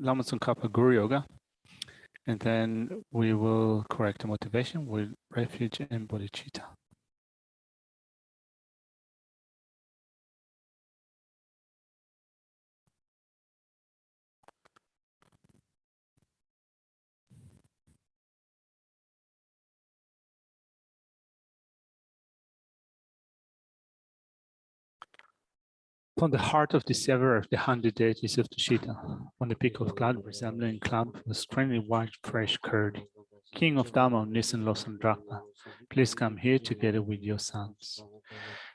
Lama Tsongkhapa Guru Yoga, and then we will correct the motivation with refuge and bodhicitta. From the heart of the sever of the 100 deities of Tushita, on the peak of cloud resembling cloud with strangely white fresh curd, King of Dharma, Nisan Losan Drakma, please come here together with your sons.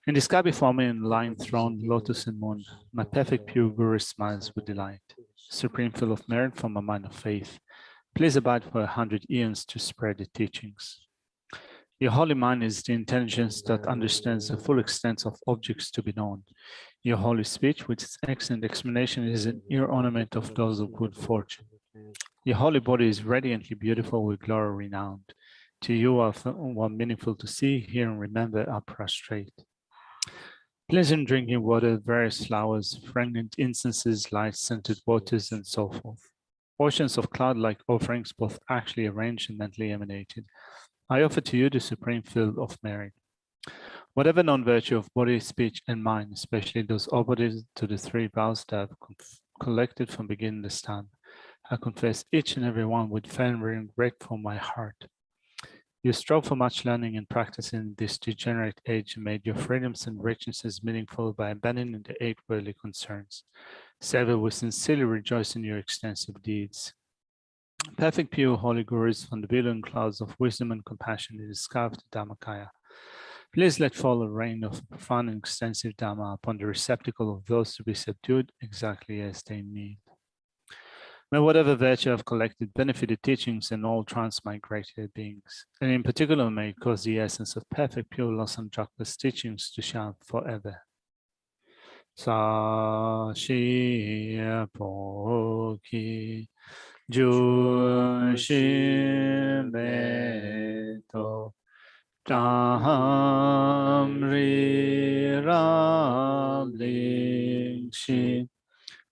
In the sky before me, in lion throne, lotus and moon, my perfect pure Guru smiles with delight. Supreme full of merit from a mind of faith, please abide for 100 eons to spread the teachings. Your holy mind is the intelligence that understands the full extent of objects to be known. Your holy speech, with its excellent explanation, is an ear ornament of those of good fortune. Your holy body is radiantly beautiful with glory renowned. To you are meaningful to see, hear, and remember are prostrate. Pleasant drinking water, various flowers, fragrant incenses, light-scented waters, and so forth. Portions of cloud-like offerings, both actually arranged and mentally emanated. I offer to you the supreme field of merit. Whatever non-virtue of body, speech, and mind, especially those opposite to the three vows that I've collected from beginning to stand, I confess each and every one with fervor and grateful from my heart. You strove for much learning and practice in this degenerate age and made your freedoms and richnesses meaningful by abandoning the 8 worldly concerns. Sever, we sincerely rejoice in your extensive deeds. Perfect pure holy gurus from the billowing clouds of wisdom and compassion in the sky of the Dhammakaya. Please let fall a rain of profound and extensive Dhamma upon the receptacle of those to be subdued exactly as they need. May whatever virtue I've collected benefit the teachings and all transmigrated beings, and in particular may it cause the essence of perfect pure Losam Drakma's teachings to shine forever. Sa shi po ki ju shi me to tam ri ra ling shi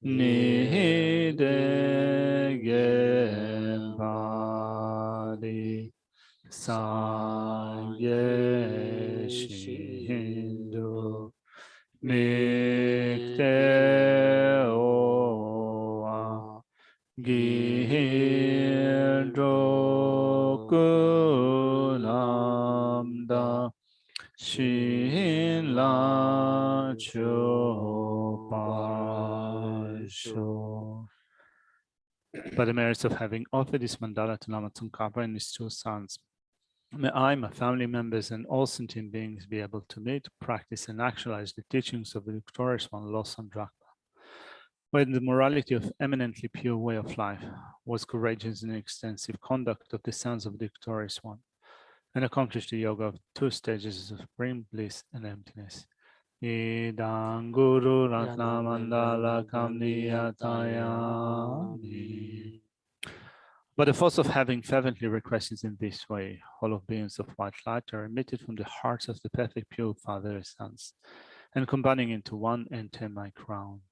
ni de ge ba di sa ye shi hindu Mikte oa gihidrokulamda shin la chopasho. By the merits of having offered this mandala to Lama Tsongkhapa and his 2 sons, may I, my family members, and all sentient beings be able to meet, practice, and actualize the teachings of the victorious one, Losam Drakma. When the morality of eminently pure way of life was courageous and extensive conduct of the sons of the victorious one, and accomplished the yoga of 2 stages of supreme bliss and emptiness. Idang Guru Ratna Mandala Kamniyatayami. By the force of having fervently requested in this way, all of beings of white light are emitted from the hearts of the perfect pure Father and Sons, and combining into one enter my crown.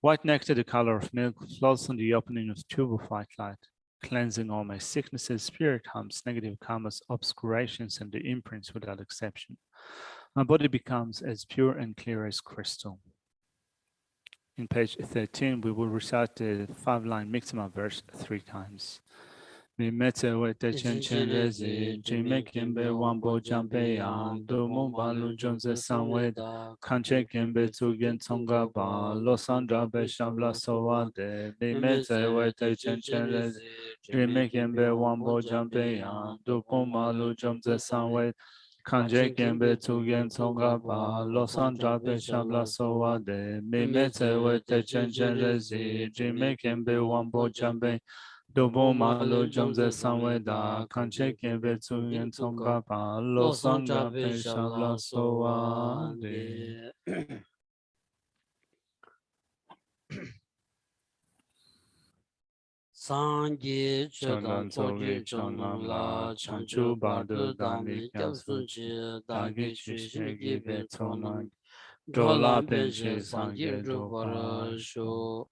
White nectar, the color of milk, flows from the opening of tube of white light, cleansing all my sicknesses, spirit harms, negative karmas, obscurations, and the imprints without exception. My body becomes as pure and clear as crystal. In page 13, we will recite the 5-line Mixima verse 3 times. Mimetse wete chen chen rezi, jime kimbe wambo jambe yang, dumu balu jomze sanweda, kanche kimbe tsugen tsonga ba, losandra be shabla sowade. Mimetse wete chen chen rezi, jime kimbe wambo jambe yang, dumu balu jomze sanweda, Kanje Gembe Tsugen Tsonga Pa Losandra Be Shabla Sowa De Mimetse Wete Chen Chen Rezi Jime Gembe Wambo Jambe Dobo Malu Jomze Samweda Kanje Gembe Tsugen Tsonga Pa Losandra Be Shabla Sowa De. Sangye Chodan Tsoge Chonam La Chanchu Badu Dami Kyasuchi Dagi Chishigi Betsonang Drola Benshi Sangye Drupara Sho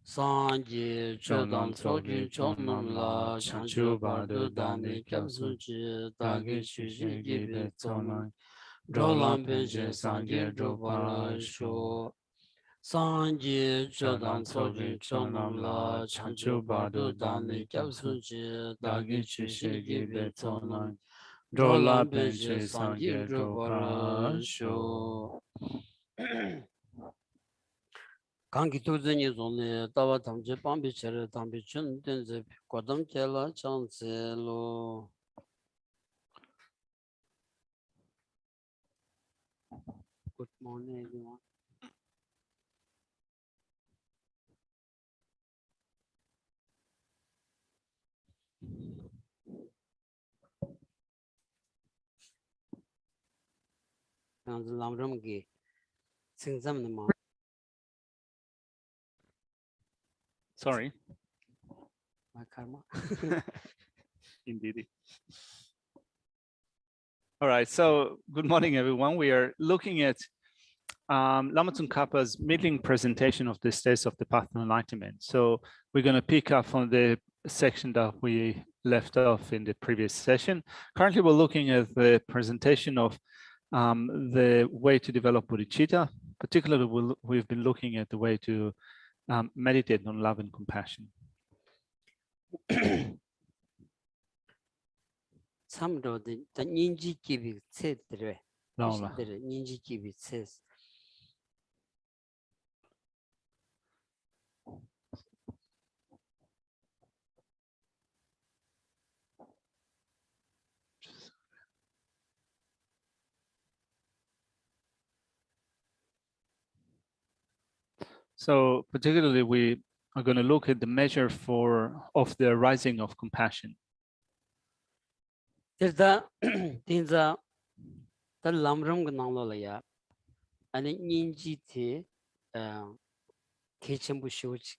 Sanji Chodan Tsultrim Chonam La Chanchu Bardu Dani Kyabsunji Dagi Chushi Gibi Tsonan Drolam Benji Sanji Drupala Sho Sanji Chodan Tsultrim Chonam La Chanchu Bardu Dani Kyabsunji Dagi Chushi Gibi Tsonan Drolam Benji Sanji Drupala Sho 강기 도전이 존에 따와 담제 방비체를 담비춘 된제 고담제라 장제로 Good morning everyone. 람럼기 생zam는 뭐 Sorry. My karma. Indeed. All right, so good morning, everyone. We are looking at Lama Tsongkhapa's middling presentation of the states of the path of enlightenment. So we're going to pick up on the section that we left off in the previous session. Currently, we're looking at the presentation of the way to develop bodhicitta. Particularly, we've been looking at the way to meditate on love and compassion. 참으로 더 인지기비 세들에 인지기비 세 So particularly, we are going to look at the measure of the arising of compassion. 그래서 진짜 더 람럼 그 나로야 아니 인지티 개침부 쇼치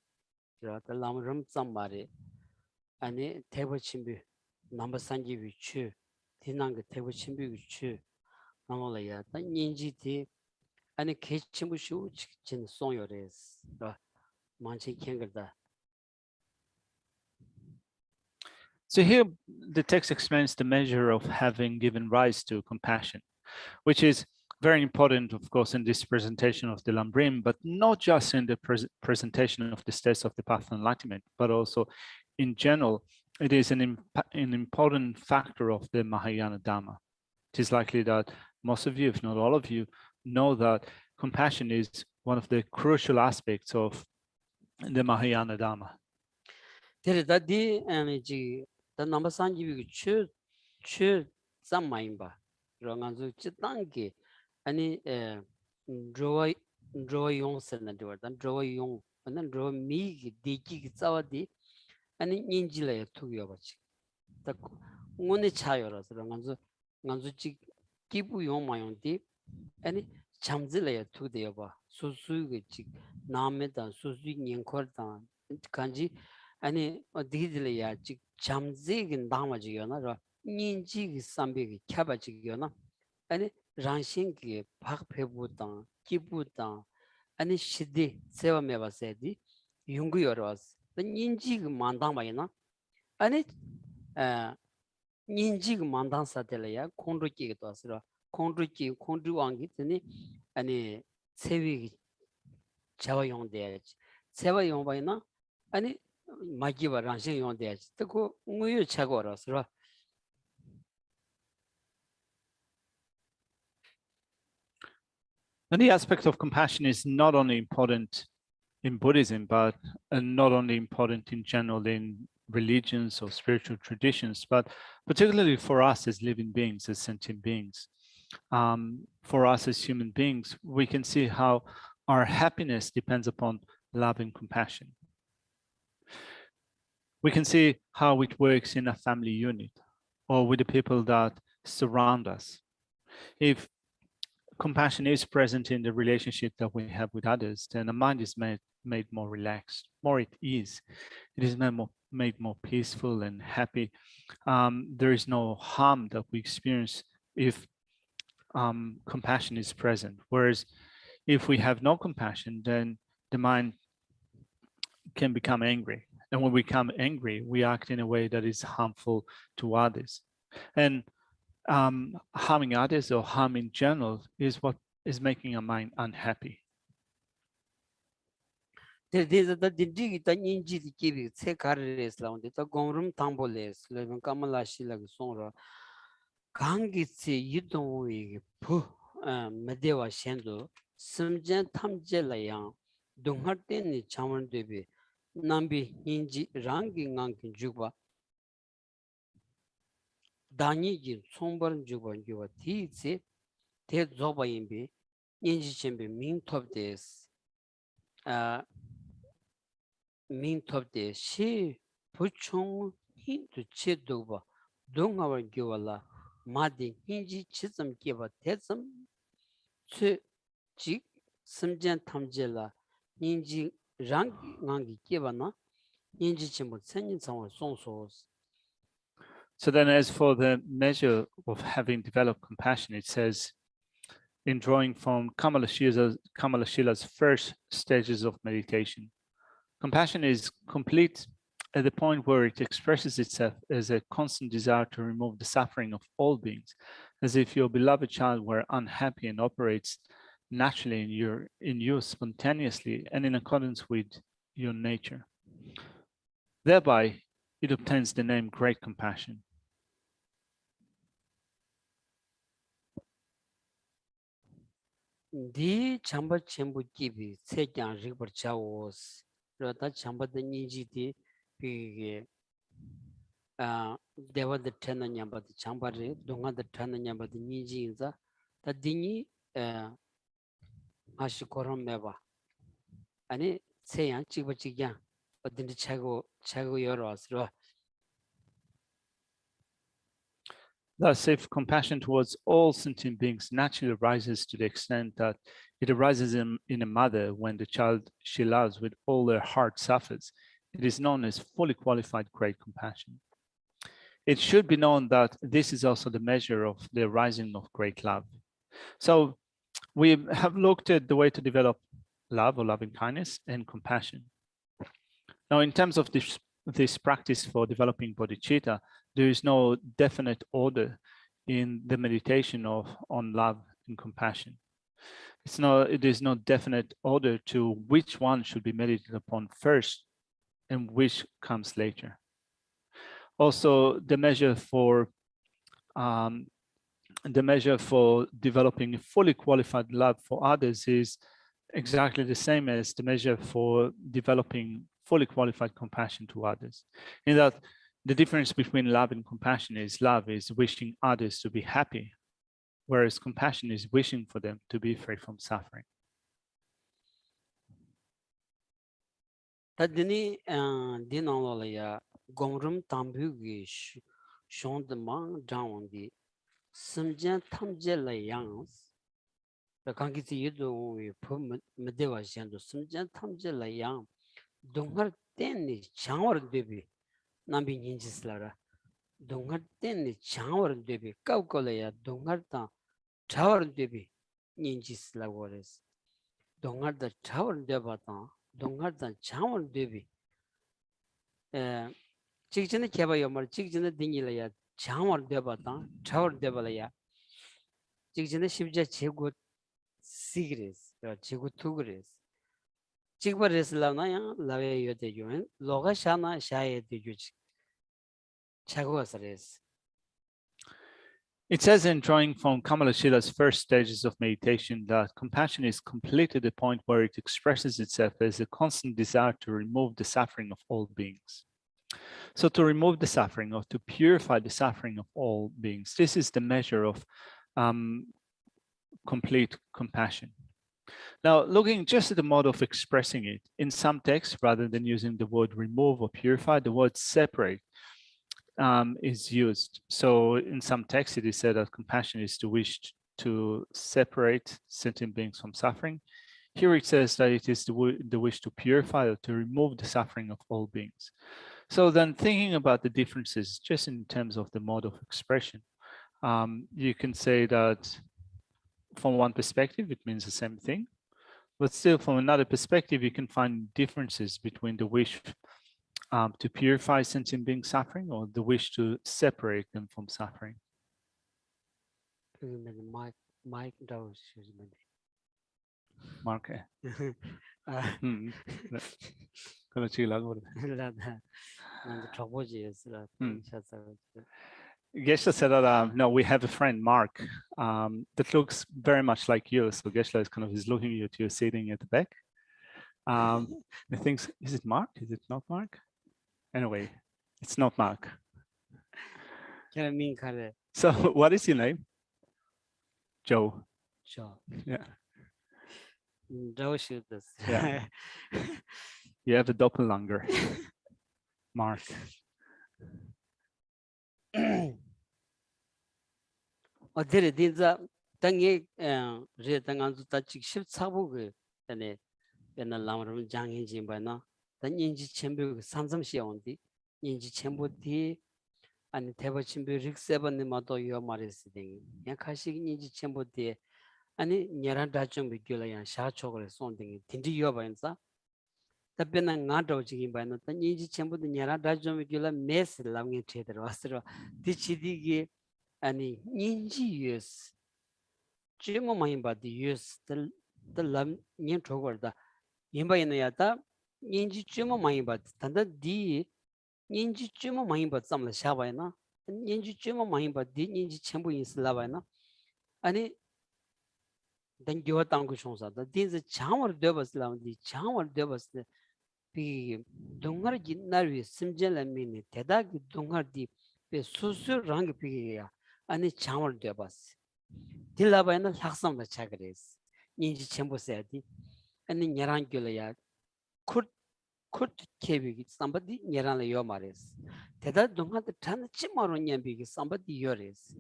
더 람럼 쌈마리 아니 대버침비 넘버 산지 위치 디난 그 대버침비 위치 나로야 더 인지티 아니 개침부 쇼치 진 송요레스 많지 캔거다. So here the text explains the measure of having given rise to compassion, which is very important, of course, in this presentation of the Lamrim, but not just in the presentation of the states of the path of enlightenment, but also in general, it is an important factor of the Mahayana Dhamma. It is likely that most of you, if not all of you, know that compassion is one of the crucial aspects of the Mahayana Dhamma. 데르다디 에너지 더 넘버 산지비 추 쌈마임바 그러면서 찌단게 아니 드로이 용선나 되었단 드로이 용 아니 드로 미기 디기 싸워디 아니 인질에 투여 버지 딱 오늘 차여라서 그러면서 간주지 기부 용마용디 아니 잠질에 투되어 봐 소수의 지 남에다 소수의 년코다 간지 아니 어디들이야 지 잠재긴 담아지거나 인지기 삼백이 캬바지거나 아니 란신기 박패부다 기부다 아니 시디 세워매바세디 용구여러스 인지기 만담아이나 아니 인지기 만담사들이야 콘르기도 하스라 콘르왕기 되니 아니 세위기 자와용돼야지 세와용바이나 아니 마기와 란신 용돼야지 또 우유 차고라서 And the aspect of compassion is not only important in Buddhism, but not only important in general in religions or spiritual traditions, but particularly for us as living beings, as sentient beings. For us as human beings, we can see how our happiness depends upon love and compassion. We can see how it works in a family unit or with the people that surround us. If compassion is present in the relationship that we have with others, then the mind is made more relaxed, more at ease. It is made more peaceful and happy. There is no harm that we experience if compassion is present. Whereas if we have no compassion, then the mind can become angry. And when we become angry, we act in a way that is harmful to others. And harming others or harm in general is what is making our mind unhappy. There's the digi the ninji the kibi se carres la on the gonrum tamboles leven kamalashi la sonra gangitsi yidong pu medewa shendo simjen tamje la yang donghate ni chawan debi nambi ninji rangi ngankin juba dani ji sombar juba juba ti se te zoba yimbi ninji chembe min top des min top de shi puchong hin tu che doba dong our giwala madi hinji chisam kiba tesam tsu ji simjan tamjela ninji rangi ngangi kiba na ninji chimbo tsenyin samwa song sos. So then as for the measure of having developed compassion, it says, in drawing from Kamalashila's first stages of meditation, compassion is complete at the point where it expresses itself as a constant desire to remove the suffering of all beings, as if your beloved child were unhappy and operates naturally in you spontaneously and in accordance with your nature. Thereby, it obtains the name Great Compassion. Di chamba chembu kibi se kyang rikbar chawos rata chamba da ninji di pigi dewa da tena nyamba da chamba re donga da tena nyamba da ninji inza ta dingi ashi koron meba ani se yang chikba chikyang odindi chago yoro asro. Thus, if compassion towards all sentient beings naturally arises to the extent that it arises in a mother when the child she loves with all their heart suffers, it is known as fully qualified great compassion. It should be known that this is also the measure of the arising of great love. So we have looked at the way to develop love or loving kindness and compassion. Now, in terms of this practice for developing bodhicitta, there is no definite order in the meditation on love and compassion. It is no definite order to which one should be meditated upon first and which comes later. Also, the measure for developing fully qualified love for others is exactly the same as the measure for developing fully qualified compassion to others, in that the difference between love and compassion is love is wishing others to be happy, whereas compassion is wishing for them to be free from suffering. Tadini dinalaya gomrum tambugi shondma down simjan tamjela yangs the kankiti yudo we put medewa shendo simjan tamjela yang dongar tenni chawar debi nambi ninjislara dongar tenni chawar debi kaukolaya dongar ta chawar debi ninjisla wores dongar da chawar deba ta dongar da chawar debi chikchina keba yomar chikchina dingilaya chawar deba ta chawar debalaya chikchina shibja chegu sigres chegu tugres chikba reslana ya lave yote yoen loga shana shaye de yuch chagwas. It says in drawing from Kamalashila's first stages of meditation that compassion is complete at the point where it expresses itself as a constant desire to remove the suffering of all beings. So to remove the suffering or to purify the suffering of all beings, this is the measure of complete compassion. Now, looking just at the mode of expressing it, in some texts, rather than using the word remove or purify, the word separate is used. So in some texts, it is said that compassion is to wish to separate sentient beings from suffering. Here it says that it is the wish to purify or to remove the suffering of all beings. So then thinking about the differences just in terms of the mode of expression, you can say that from one perspective, it means the same thing. But still, from another perspective, you can find differences between the wish to purify sentient being suffering or the wish to separate them from suffering. Mike Dawes. Mark. Gonna chill out. Geshe said that no, we have a friend, Mark, that looks very much like you. So Geshe is kind of looking at you sitting at the back. He thinks, is it Mark? Is it not Mark? Anyway, it's not Mark. So what is your name? Joe. Joe. Yeah. Joe shoot this. Yeah. You have a doppelganger. Mark. 어디를 진짜 당에 제당한도 다직 14부그 전에 옛날 람름 장인지 봐나 단인지 첨부 산점시온디 인지 첨부디 아니 대버 첨부 릭세번에 마도 요 말했으니 약하시 인지 첨부디 아니 녀란다 좀 비교라야 샤초를 손딩 딘지 요 봐인사 답변나 나도 지금 봐나 단인지 첨부디 녀란다 좀 비교라 메스 람게 제대로 왔어 디치디기 아니 인지 유스 지금 많이 봐도 유스 lam nyen chogor da yimba ina ya da nyenji chuma mai ba tanda di nyenji chuma mai ba samla sha ba na nyenji chuma mai ba di nyenji chenbu yin sla ba na ani dan gyo tang gu shong sa da din ze chamar de bas la di chamar de bas pi dongar gi nar wi simjen la mi ni teda gi dongar di pe su su rang pi ya ani chamar de bas dil ba na laksam da cha gres 인지 전부 써야지. 아니 녀란 길이야. 굿 케비기 somebody 녀란을 요 말했어. 대다 동한테 단 찜마로 녀비기 somebody 요레스.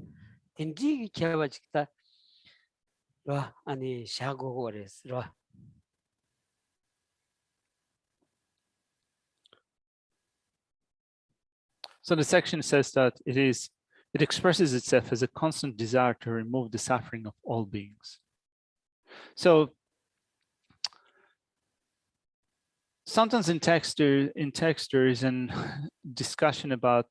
딘지 개와직다. 라 아니 샤고 거레스. 라 So the section says that it expresses itself as a constant desire to remove the suffering of all beings. So sometimes in text there is a discussion about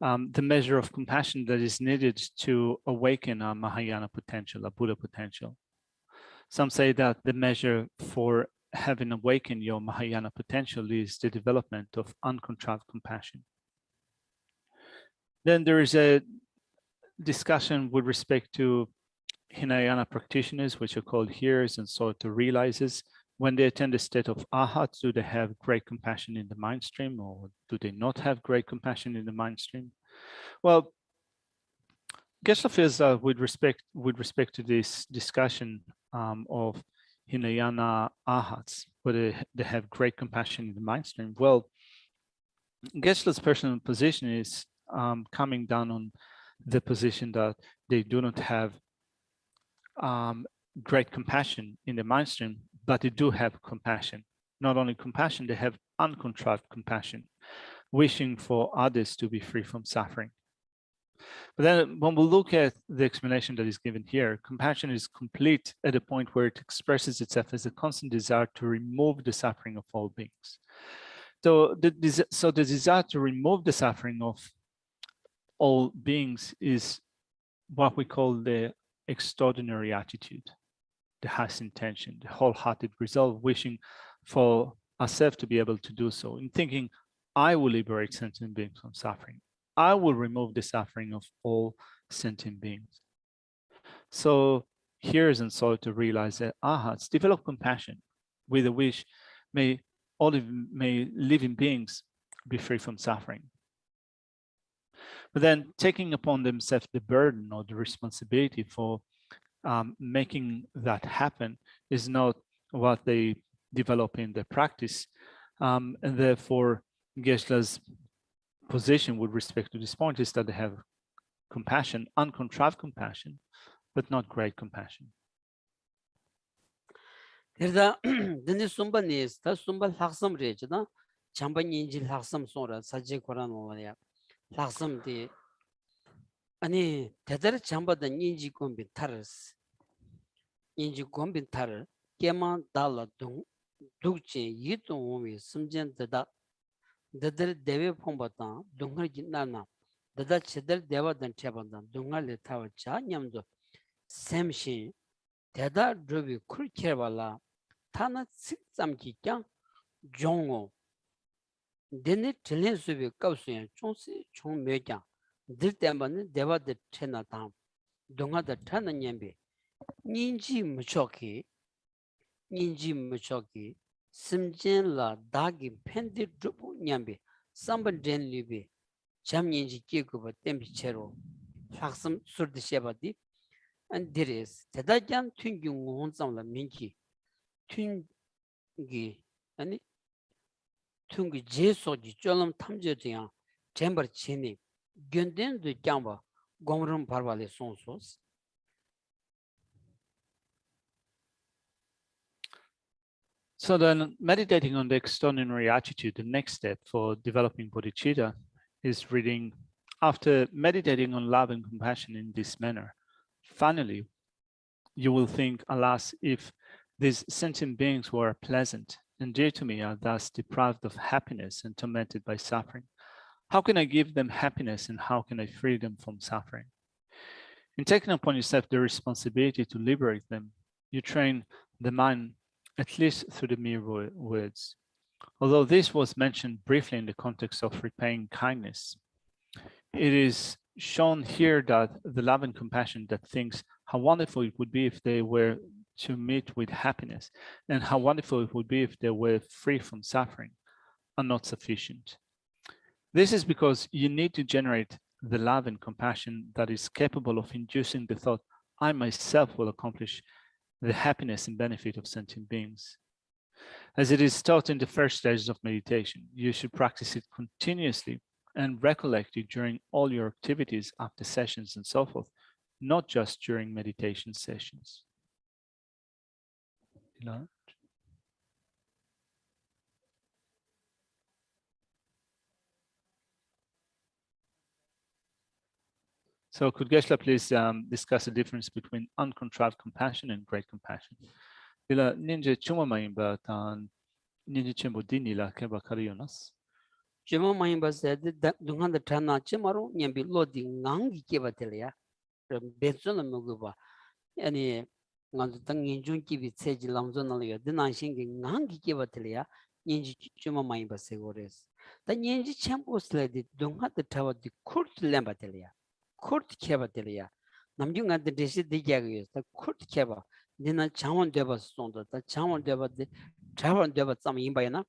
the measure of compassion that is needed to awaken our Mahayana potential, a Buddha potential. Some say that the measure for having awakened your Mahayana potential is the development of uncontrived compassion. Then there is a discussion with respect to Hinayana practitioners, which are called hearers and sort of realizers. When they attain the state of Arhat, do they have great compassion in the mind stream, or do they not have great compassion in the mind stream? Well, Geshe feels with respect to this discussion of Hinayana Arhats, whether they have great compassion in the mind stream. Well, Geshe's personal position is coming down on the position that they do not have great compassion in the mind stream, but they do have compassion. Not only compassion, they have uncontrived compassion, wishing for others to be free from suffering. But then when we look at the explanation that is given here, compassion is complete at a point where it expresses itself as a constant desire to remove the suffering of all beings. So the desire to remove the suffering of all beings is what we call the extraordinary attitude, the highest intention, the wholehearted resolve, wishing for ourselves to be able to do so, in thinking, I will liberate sentient beings from suffering. I will remove the suffering of all sentient beings. So here's and so to realize that Arhats develop compassion with a wish may living beings be free from suffering. But then taking upon themselves the burden or the responsibility for making that happen is not what they develop in their practice. And therefore, Geshe's position with respect to this point is that they have compassion, uncontrived compassion, but not great compassion. 그래서 근데 숨반이 다 숨반 학습 레지나 잠반 인지 학습 소라 사지 고란 오야 학습디 아니 대대로 잠바다 인지 곰비 타르스 인지 곰비 타르 kema dala dukche yitung we simjen dada dadar dewe phombata dungar jinana dada chedar dewa dan chebanda dungar le tawa cha nyamdo semshin dada drubi kur kerbala tana sik zamki kyang jongo dene telen subi kapsuyan chongsi chong me kyang dir tembani dewa de chena tam dungar da tana nyambe ninji muchoki simjen la dagi pendi drupu nyambe samban den libe jam ninji kikuba tempi chero laksam surdi shebadi and diris tedajyan tungi ngonzamla minki tungi ani tungi jesoji cholam tamjetiyan chamber chini gyönden de kyamba gomrum parvale sonsos. So then, meditating on the extraordinary attitude, the next step for developing bodhicitta is reading. After meditating on love and compassion in this manner, finally, you will think, alas, if these sentient beings were pleasant and dear to me are thus deprived of happiness and tormented by suffering, how can I give them happiness and how can I free them from suffering? In taking upon yourself the responsibility to liberate them, you train the mind at least through the mere words. Although this was mentioned briefly in the context of repaying kindness, it is shown here that the love and compassion that thinks how wonderful it would be if they were to meet with happiness and how wonderful it would be if they were free from suffering are not sufficient. This is because you need to generate the love and compassion that is capable of inducing the thought, I myself will accomplish the happiness and benefit of sentient beings. As it is taught in the first stages of meditation, you should practice it continuously and recollect it during all your activities after sessions and so forth, not just during meditation sessions. So could Geshe please discuss the difference between uncontrived compassion and great compassion? Bila ninja chuma maimba tan ninja chembo dinila keba karionas. Chuma maimba said dungan the tana chimaru nyambi lodi ngangi keba telia bezona muguba any nganzu tang injun kibi seji lamzona liya dinan shingi ngangi keba telia ninji chuma maimba segores the ninji chambo sledi dungan the tawa di kurt lemba telia kurt keba telia namjunga the deshi digyagus the kurt keba dina chawan deba sonda the chawan deba the chawan deba tsam imbayana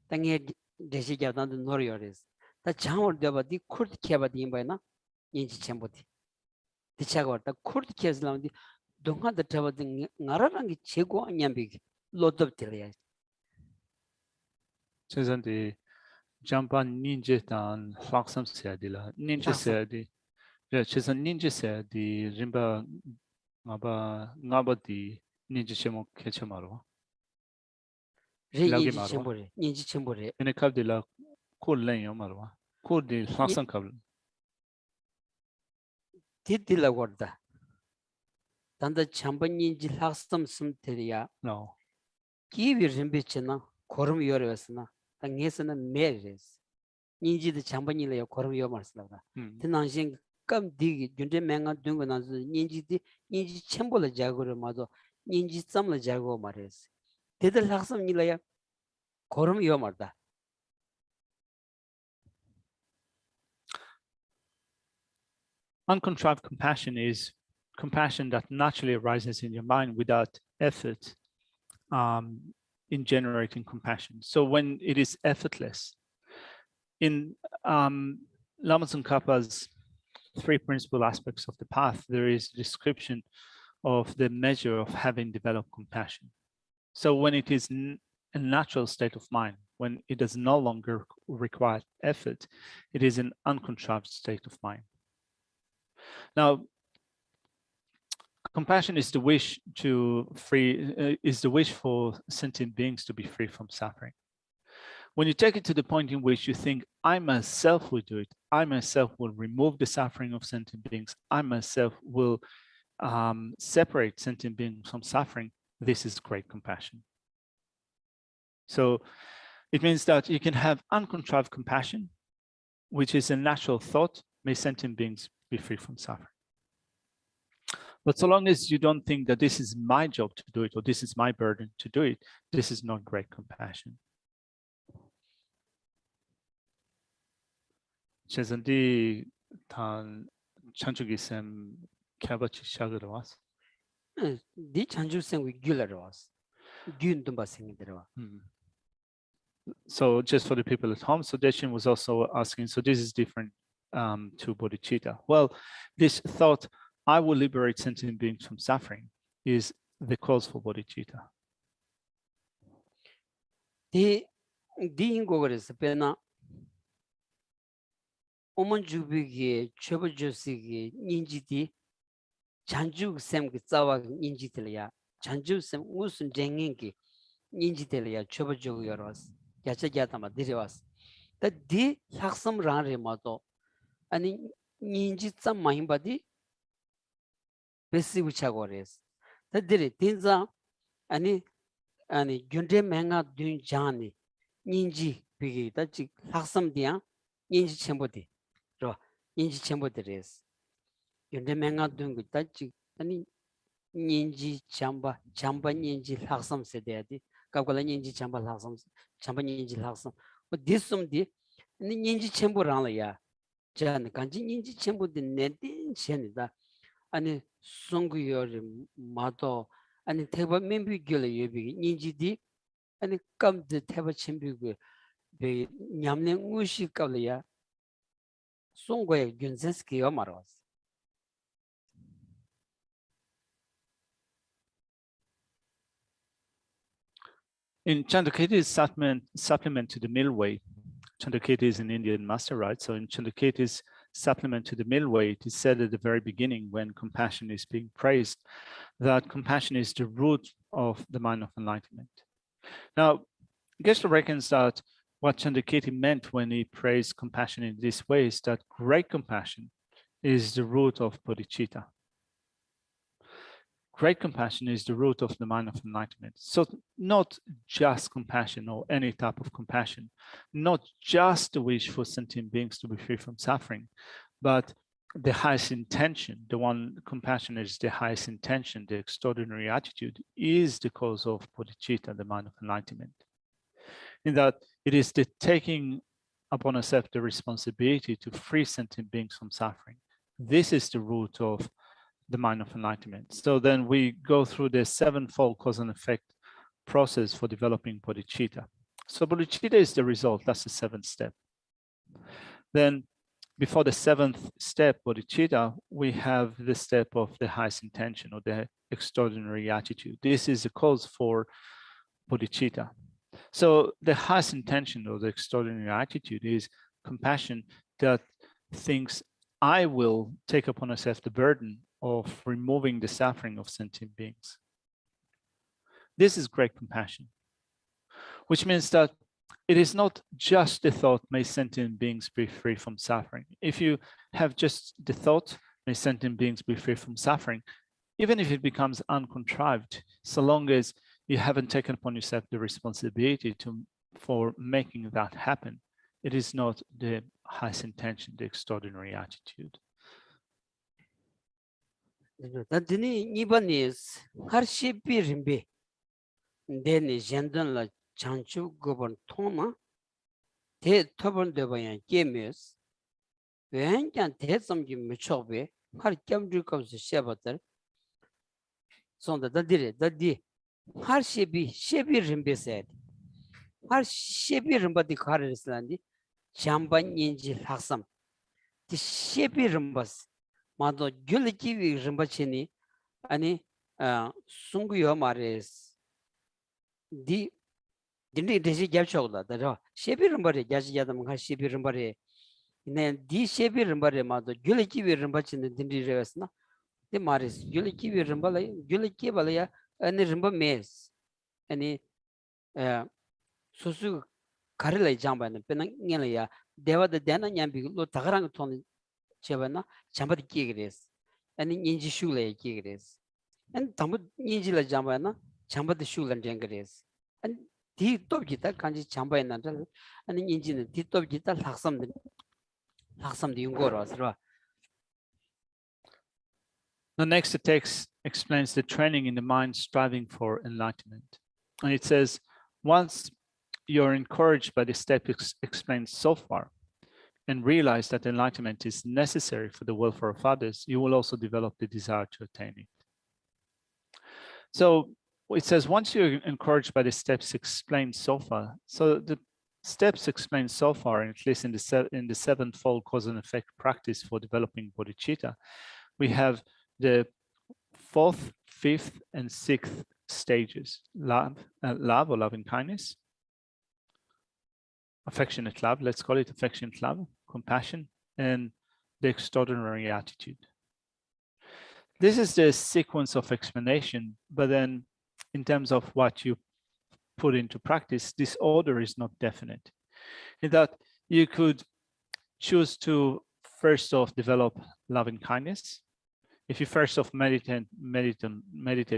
tangi deshi gyatan the noriores the chawan deba di kurt keba di imbayana ninji chamboti dichago the kurt keslam di dunga the tawa di ngararangi chego anyambi lodop telia 최선디 잠반 ninja tan laksam seadila ninja seadi. 최선 ninja seadi rimba ngaba di ninja chemo kechamaru. ninji chembore ene kabdila kurlen yomaru. Kurdi laksam kabl. didila gorda tanda chamba ninji laksam sumtelia No. kiwi rimbichina korum yorevasna tangesana meres ninji the chamba nila yo korum yomarsla tinanshin kam digi junde menga dunga nazu ninji chembola jagoro mado ninji samla jago mares teda laksam nila ya korum yomarda. Uncontrived compassion is compassion that naturally arises in your mind without effort in generating compassion. So when it is effortless, in Lama Tsongkhapa's three principal aspects of the path, there is a description of the measure of having developed compassion. So when it is a natural state of mind, when it does no longer require effort, it is an uncontrived state of mind. Now, compassion is the wish to is the wish for sentient beings to be free from suffering. When you take it to the point in which you think, I myself will do it, I myself will remove the suffering of sentient beings, I myself will separate sentient beings from suffering, This is great compassion. So it means that you can have uncontrived compassion, which is a natural thought. May sentient beings be free from suffering. But so long as you don't think that this is my job to do it, or this is my burden to do it, this is not great compassion. 제선디 단 chanchugisem kabachi shagarawas. 디 찬주생 위 귤러was. 균dum바 생이더라. So just for the people at home, so Deshin was also asking, so this is different to bodhicitta. Well, this thought, I will liberate sentient beings from suffering, is the cause for bodhicitta. 디 인고그래서 배나 오만주비기 최버주시기 인지디 잔주sem기 싸와 인지들이야. 잔주sem 무슨 쟁인기 인지들이야. 최버주 여러스. 야채야다마 데려왔어. 디 학섬 라레마도 아니 인지자 마임바디 베시우차고레스. 다들이 딘자 아니 균데 맹아 둔 자니 인지 비기 다지 학섬디야 인지 첨보디 로 인지 첨보들레스. 균데 맹아 둔 다지 아니 인지 잠바 인지 학섬 세대야디 가고라 인지 잠바 학섬 잠바 인지 학섬 뭐 디스음디 인지 첨보랑이야. 자 간지 인지 첨보디 내딘 셴이다. 아니 송구요리 마도 아니 대바 멤비결의 예비 인지디 아니 감드 대바 챔비고 배 냠내 우시깔이야 송고의 균센스키요 말았어. In Chandrakirti's supplement to the Milway, Chandrakirti is an Indian master, right? So in Chandrakirti's supplement to the Milway, it is said at the very beginning when compassion is being praised, that compassion is the root of the mind of enlightenment. Now, Geshe reckons that what Chandrakirti meant when he praised compassion in this way is that great compassion is the root of bodhicitta. Great compassion is the root of the mind of enlightenment. So not just compassion or any type of compassion, not just the wish for sentient beings to be free from suffering, but the highest intention, the one compassion is the highest intention, the extraordinary attitude is the cause of bodhicitta, the mind of enlightenment. In that it is the taking upon ourselves the responsibility to free sentient beings from suffering. This is the root of the mind of enlightenment. So then we go through the sevenfold cause and effect process for developing bodhicitta. So bodhicitta is the result, that's the seventh step. Then before the seventh step, bodhicitta, we have the step of the highest intention or the extraordinary attitude. This is the cause for bodhicitta. So the highest intention or the extraordinary attitude is compassion that thinks, I will take upon myself the burden of removing the suffering of sentient beings. This is great compassion, which means that it is not just the thought, may sentient beings be free from suffering. If you have just the thought, may sentient beings be free from suffering, even if it becomes uncontrived, so long as you haven't taken upon yourself the responsibility for making that happen, it is not the highest intention, the extraordinary attitude. 단순히 이번에 하르시비림비 내니 젠던라 장주 거번 통마 대 터번되어야 게메스 왜한잔 대섬기 미쳐베 하르 겸주거스 셰버들 손다 다디 하르시비 셰비림베세 하르시비림바디 카르스란디 잠반인지 학삼 디 셰비림바스 마도 귤기위 림바치니 아니 숭구요 마레스 디 딘디 데시 잡초다 다저 셰비름바레 야지야담 가 셰비름바레 네 디 셰비름바레 마도 귤기위 림바치니 딘디레스나 디 마레스 귤기위 림발레 귤기발야 아니 림바 메스 아니 수수 가르레 잠바는 페낭녜라야 데와데 데나 냠비로 다가랑 톤 제바나 잠바디 끼그레스 아니 인지 슈레 끼그레스 엔 담부 인지라 잠바나 chamba the shul and jangres. And the top jita kanji chamba and antal and engine the top jita laksam the yungor. The next text explains the training in the mind striving for enlightenment. And it says, once you're encouraged by the steps explained so far and realize that enlightenment is necessary for the welfare of others, you will also develop the desire to attain it. So it says, once you're encouraged by the steps explained so far, so the steps explained so far, and at least in the sevenfold cause and effect practice for developing bodhicitta, we have the fourth, fifth, and sixth stages: love or loving kindness, affectionate love, let's call it affectionate love, compassion, and the extraordinary attitude. This is the sequence of explanation, but then in terms of what you put into practice, this order is not definite. In that you could choose to first off develop loving kindness. If you first off meditate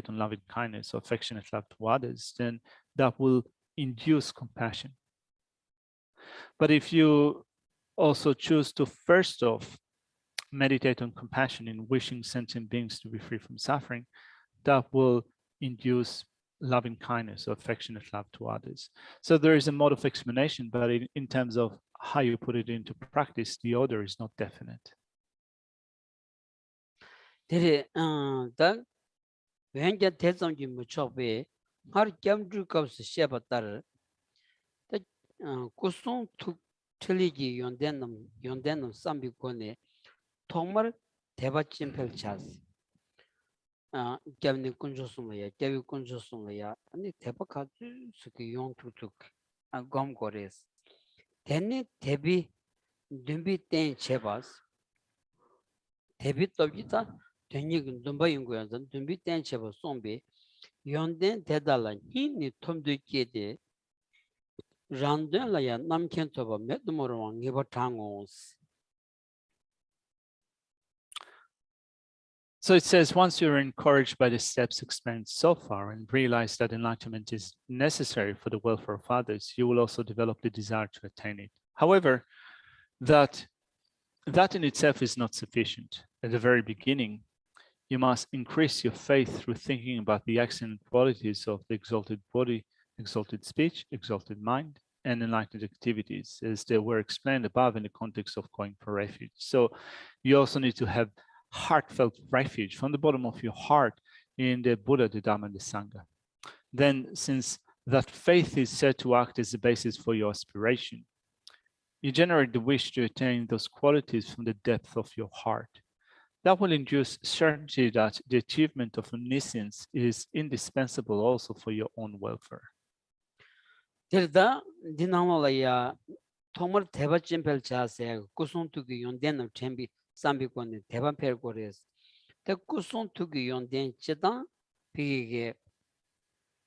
on loving kindness or affectionate love to others, then that will induce compassion. But if you also choose to first off meditate on compassion in wishing sentient beings to be free from suffering, that will induce loving kindness or affectionate love to others. So there is a mode of explanation, but in terms of how you put it into practice, the order is not definite. Tere, da wenja tezamji muchokbe, har gyamdru kapsi shebatar, da kusung tuk tiligi yondenam sambi kone, tomar teba chimpel chas. Gyamni kunjosumaya, gyavi kunjosumaya, ani teba kazu suki yon tuk gom kores. Tene tebi dumbi ten chebas, tebi tobjita, tenyi dumba yunguyanzan, dumbi ten cheba sombe, yonden tedala hini tomdu kede, randun la ya namken toba medumorwa ngeba tangos. So it says, once you're encouraged by the steps explained so far and realize that enlightenment is necessary for the welfare of others, you will also develop the desire to attain it. However, that in itself is not sufficient. At the very beginning, you must increase your faith through thinking about the excellent qualities of the exalted body, exalted speech, exalted mind, and enlightened activities, as they were explained above in the context of going for refuge. So you also need to have heartfelt refuge from the bottom of your heart in the Buddha, the Dhamma, and the Sangha. Then, since that faith is said to act as the basis for your aspiration, you generate the wish to attain those qualities from the depth of your heart. That will induce certainty that the achievement of omniscience is indispensable also for your own welfare. Terda dinamolaya tomar teba chimpel chase, kusung tuki yonden tembi sambi kone teba pergores. Te kusung tuki yonden chedan, pige,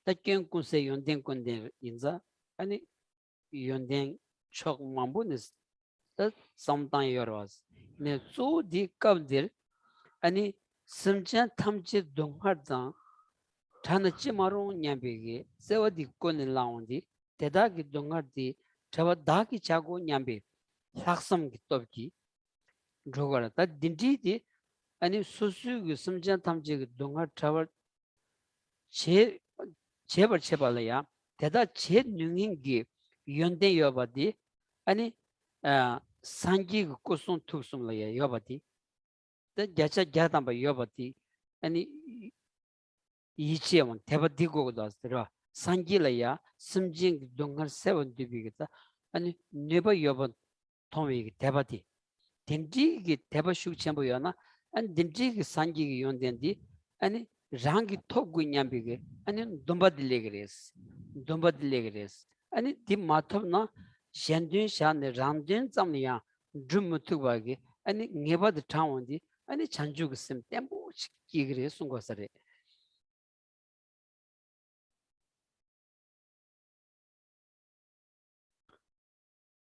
ta kyen kunse yonden konde inza, ani yonden chok mambunis, ta samtan yorwas. Ne zu di kabdir, ani simchen tamche donghardan, chana chimarong nyambege, sewa di kone laondi, Tedaki dongardi, Tavadaki chago nyambe, Laksam gitobki, Drogara, that dinti, and if Susu, Sumjan Tamjig, Dongar Travel Cheber Chebalaya, Teda Che Nungingi, Yonde Yobadi, and Sanji Kusun Tuksumlaya Yobadi, the Jacha Jatamba Yobadi, and Ichiaman, Tevadigo does the Sanjilaya, Simjing Dongar 7 dubigita, and never yoban Tommy Tebati. Dinji Tebashu Chamboyana, and Dinji Sanji Yondendi, and Rangi Togu Nyambige, and in Dumba de Legres, and the Matona, Shandun Shan, Ramdin Zamia, Drumutubagi, and never the town, and the Chanjuk Sim Tempo, Kigre Sungosare.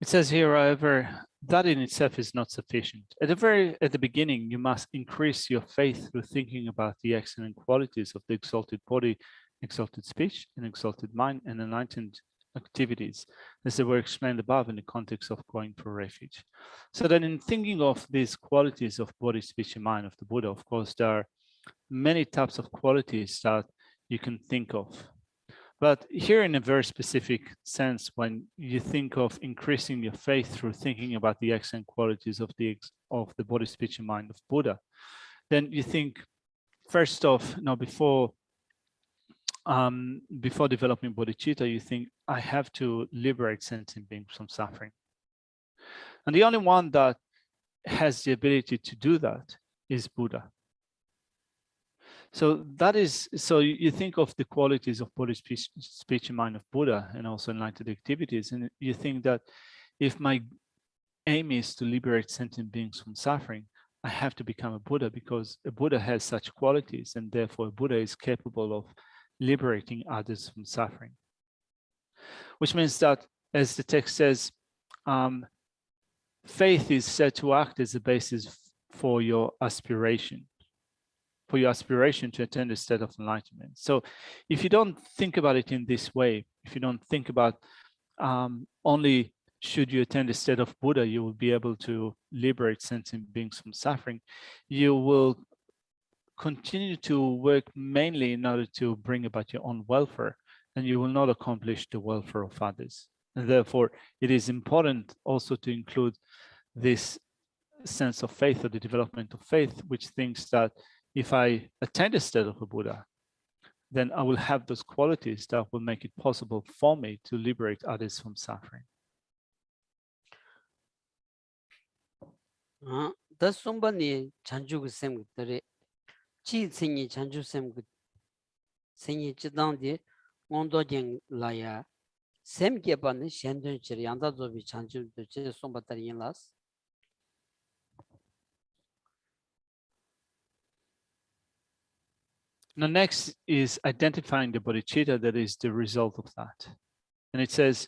It says here, however, that in itself is not sufficient. At the beginning, you must increase your faith through thinking about the excellent qualities of the exalted body, exalted speech, an exalted mind, and enlightened activities, as they were explained above in the context of going for refuge. So then in thinking of these qualities of body, speech, and mind of the Buddha, of course, there are many types of qualities that you can think of. But here in a very specific sense, when you think of increasing your faith through thinking about the excellent qualities of the body, speech, and mind of Buddha, then you think, first off, before developing bodhicitta, you think, I have to liberate sentient beings from suffering. And the only one that has the ability to do that is Buddha. So you think of the qualities of body, speech, and mind of Buddha, and also enlightened activities, and you think that if my aim is to liberate sentient beings from suffering, I have to become a Buddha, because a Buddha has such qualities, and therefore a Buddha is capable of liberating others from suffering. Which means that, as the text says, faith is said to act as a basis for your aspiration to attain a state of enlightenment. So if you don't think about it in this way, if you don't think about only should you attain the state of Buddha, you will be able to liberate sentient beings from suffering, you will continue to work mainly in order to bring about your own welfare, and you will not accomplish the welfare of others. And therefore, it is important also to include this sense of faith, or the development of faith, which thinks that if I attain the state of a Buddha, then I will have those qualities that will make it possible for me to liberate others from suffering. The Sumbani Chanju Sem Chi Singi Chanju Sem Singi Chidandi Mondo Jing Laya Sem Geban Shendun Chirianda Zobi Chanju de Sumbatarian Las. Now, next is identifying the bodhicitta that is the result of that. And it says,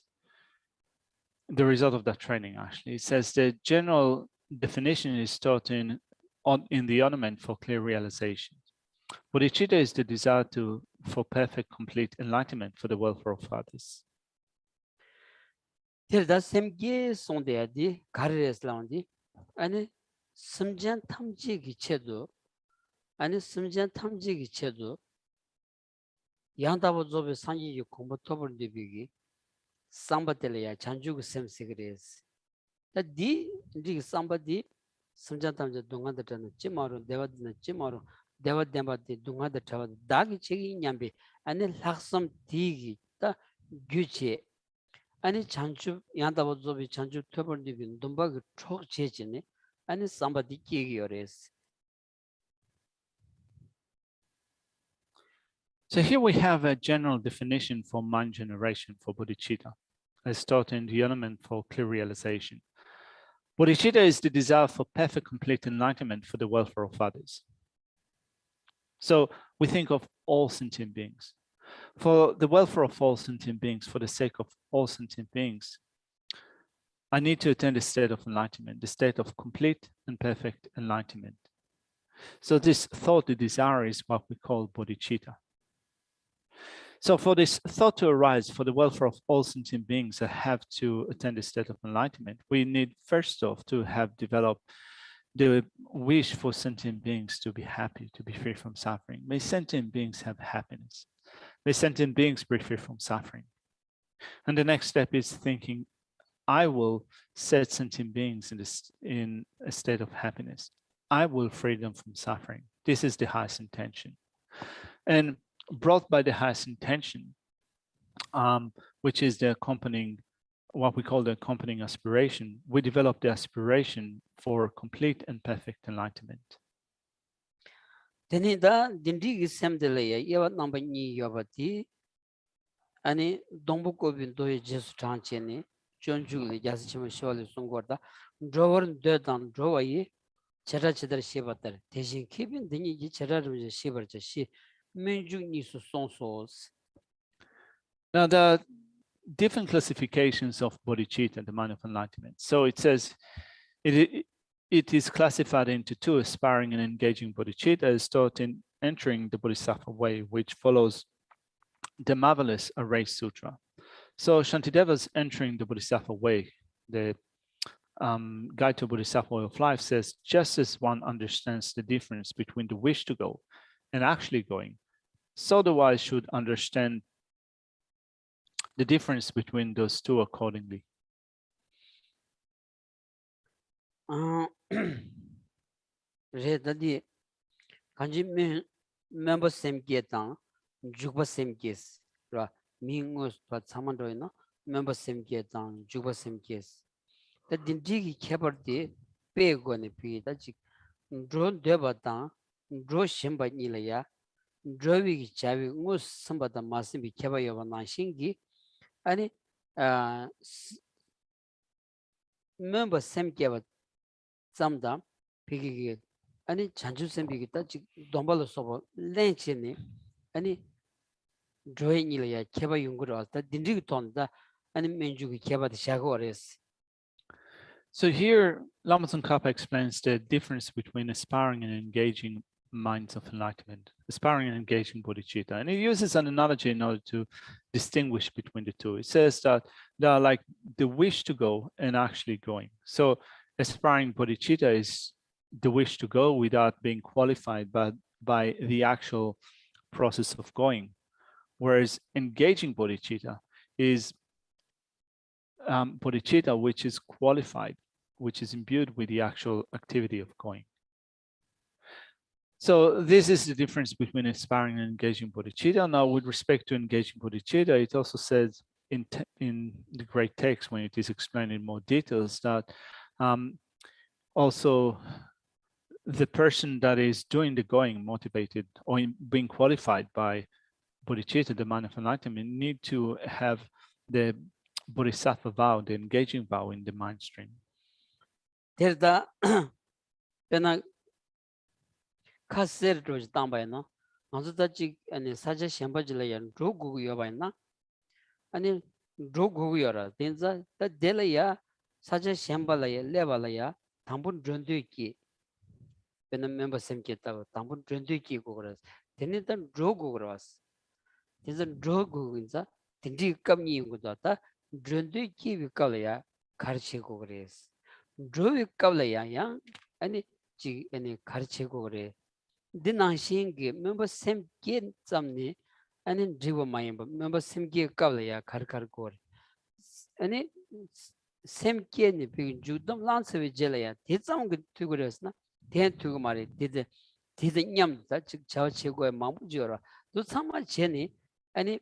the result of that training, actually. It says the general definition is taught in the ornament for clear realization. Bodhicitta is the desire for perfect, complete enlightenment for the welfare of others. Tirda Semge Sondeadi, Kares Landi, and Simjan Tamji Gichedo. 아니 심지어 탐지기 체도 양다보 조베 산지 공부 토벌 디비기 삼바텔이야 잔주고 셈세 그래스 다디 디 삼바디 심지어 탐지 동안들은 찌마로 대화드는 찌마로 대화dem바디 동안들 잡아 다기 책이 냠비 아니 학섬 디기 다 규체 아니 잔주 양다보 조베 잔주 토벌 디비 돈바기 촉 제지네 아니 삼바디 끼기요레스. So here we have a general definition for mind generation for bodhicitta, as taught in the ornament for clear realization. Bodhicitta is the desire for perfect, complete enlightenment for the welfare of others. So we think of all sentient beings. For the welfare of all sentient beings, for the sake of all sentient beings, I need to attain the state of enlightenment, the state of complete and perfect enlightenment. So this thought, the desire, is what we call bodhicitta. So for this thought to arise, for the welfare of all sentient beings that have to attain the state of enlightenment, we need first off to have developed the wish for sentient beings to be happy, to be free from suffering. May sentient beings have happiness. May sentient beings be free from suffering. And the next step is thinking, I will set sentient beings in a state of happiness. I will free them from suffering. This is the highest intention. And brought by the highest intention, which is the accompanying, what we call the accompanying aspiration, we develop the aspiration for complete and perfect enlightenment. Denida dindigi semdelaya yawa number ni yabati ani dombuko bindoye jesu chancheni chonjugli jaschima shwali sungorda drower dedan drowayi chera chedar shebatar teshin kibin dini chera rumje shebarcha she. Now, the different classifications of bodhicitta, the mind of enlightenment. So it says it is classified into two: aspiring and engaging bodhicitta, as taught in entering the bodhisattva way, which follows the marvelous Array Sutra. So Shantideva's entering the Bodhisattva way, the Guide to Bodhisattva Way of Life says, just as one understands the difference between the wish to go and actually going, so the wise should understand the difference between those two accordingly. Redadi kanji member same getang juba same case ra mingos pa samando no member same getang juba same case the dindi ki khebar de pe go ne pi da ji drone de ba ta dro shimba ni la ya drowi ki chawi ngos samba da masim bi kheba yo na shingi ani member same ke samda pigi 아니 잔주선비기다 지 돈발로 써봐 렌치니 아니 드로잉이야 개발 연구를 왔다 딘디기 돈다 아니 맨주기 개발이 샤고레스. So here Lama Tsongkhapa explains the difference between aspiring and engaging minds of enlightenment, aspiring and engaging bodhicitta, and he uses an analogy in order to distinguish between the two. It says that they are like the wish to go and actually going. So aspiring bodhicitta is the wish to go without being qualified by the actual process of going, whereas engaging bodhicitta is bodhicitta which is qualified, which is imbued with the actual activity of going. So this is the difference between aspiring and engaging bodhicitta. Now, with respect to engaging bodhicitta, it also says in the great text, when it is explained in more details, that also the person that is doing the going, motivated or being qualified by bodhicitta, the mind of enlightenment, need to have the bodhisattva vow, the engaging vow in the mind stream. There's the pena kaser roj tambayna anzu da ji ani saja shambajila yan drogu yobayna ani drogu yora denza da delaya saja shambalaya lebalaya tambun drondu ki pena member sem keta tambun drondu ki gogras teni dan drogu gras denza drogu inza tindi kamni ngudata drondu ki vikalaya karche gogres drogu vikalaya ya ani ji ani karche gogre dinashingi member sem gen samni ani driva mayamba member sem ge kavlaya khar kor ani sem ke ni bi judam lanse ve jelaya tetsam ge tugresna ten tugu mari dide nyam da chik chaw chego mamu jora do sama cheni ani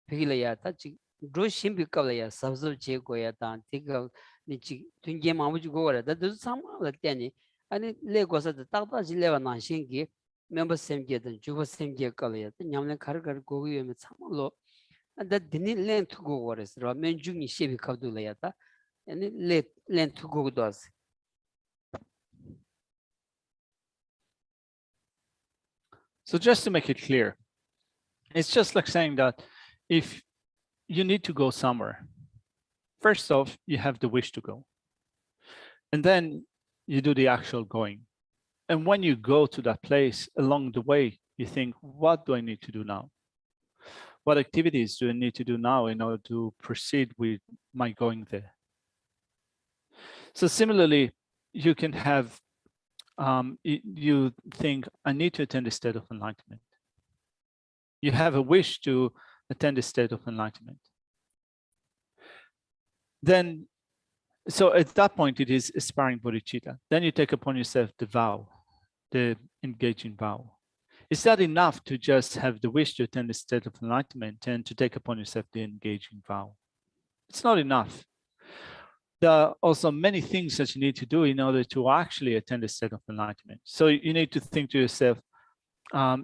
pigilaya ta chik dro shim bi kavlaya sabzo chego ya ta tiga ni chik tunge mamu jugo ra da do sama la teni 아니 레고서도 딱딱지 레바나 신기 멤버 샘게든 주버 샘게 걸어야 냠내 가르가르 고기에면 참을로 나 드니 렌 투고 거랬어 맨중이 시비 갑둘래야다 아니 렌 투고도 왔어. So just to make it clear, it's just like saying that if you need to go somewhere, first off, you have the wish to go. And then you do the actual going. And when you go to that place, along the way, you think, what do I need to do now? What activities do I need to do now in order to proceed with my going there? So similarly, you can have, you think, I need to attend a state of enlightenment. You have a wish to attend a state of enlightenment. Then so at that point, it is aspiring bodhicitta. Then you take upon yourself the vow, the engaging vow. Is that enough to just have the wish to attend a state of enlightenment and to take upon yourself the engaging vow? It's not enough. There are also many things that you need to do in order to actually attend a state of enlightenment. So you need to think to yourself,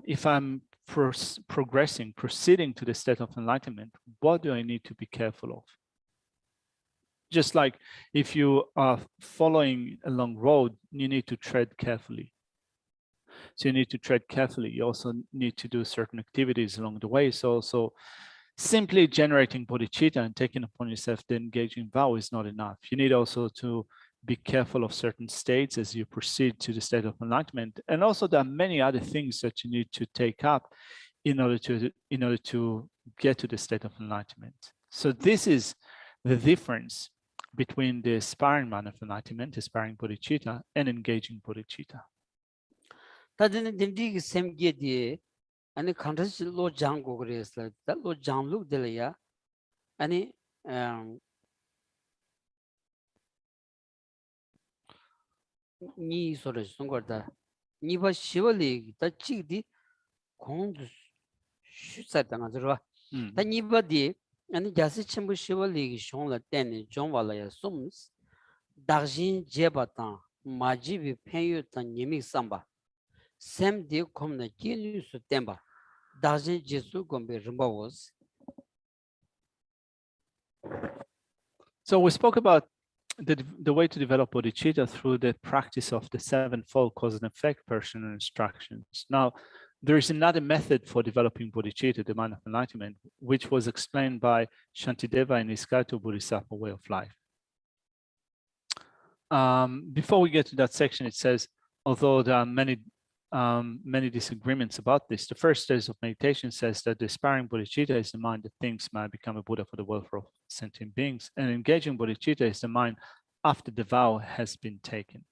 if I'm proceeding to the state of enlightenment, what do I need to be careful of? Just like if you are following a long road, you need to tread carefully. So you need to tread carefully. You also need to do certain activities along the way. So simply generating bodhicitta and taking upon yourself the engaging vow is not enough. You need also to be careful of certain states as you proceed to the state of enlightenment. And also there are many other things that you need to take up in order to get to the state of enlightenment. So this is the difference between the aspiring man of enlightenment, aspiring bodhicitta, and engaging bodhicitta. 다들 딘디기 샘게디 아니 컨트스 로 장고 그랬어. 로 장룩 될이야. 아니 니 소리 송거다. 니바 시월리 다 찍디 공도 슈사다가 들어. 다 니바디 아니 자세 첨부 시월리 쇼라 때네 종발라야 숨스 다진 제바타 마지비 페유타 니믹 삼바 샘디 콤나 기뉴스 템바 다진 제수 곰베 rimbawas. So we spoke about the way to develop bodhicitta through the practice of the sevenfold cause and effect personal instructions. Now, there is another method for developing bodhicitta, the mind of enlightenment, which was explained by Shantideva in his guide to Bodhisattva way of life. Before we get to that section, it says, although there are many disagreements about this, the first stage of meditation says that the aspiring bodhicitta is the mind that thinks might become a Buddha for the welfare of sentient beings, and engaging bodhicitta is the mind after the vow has been taken.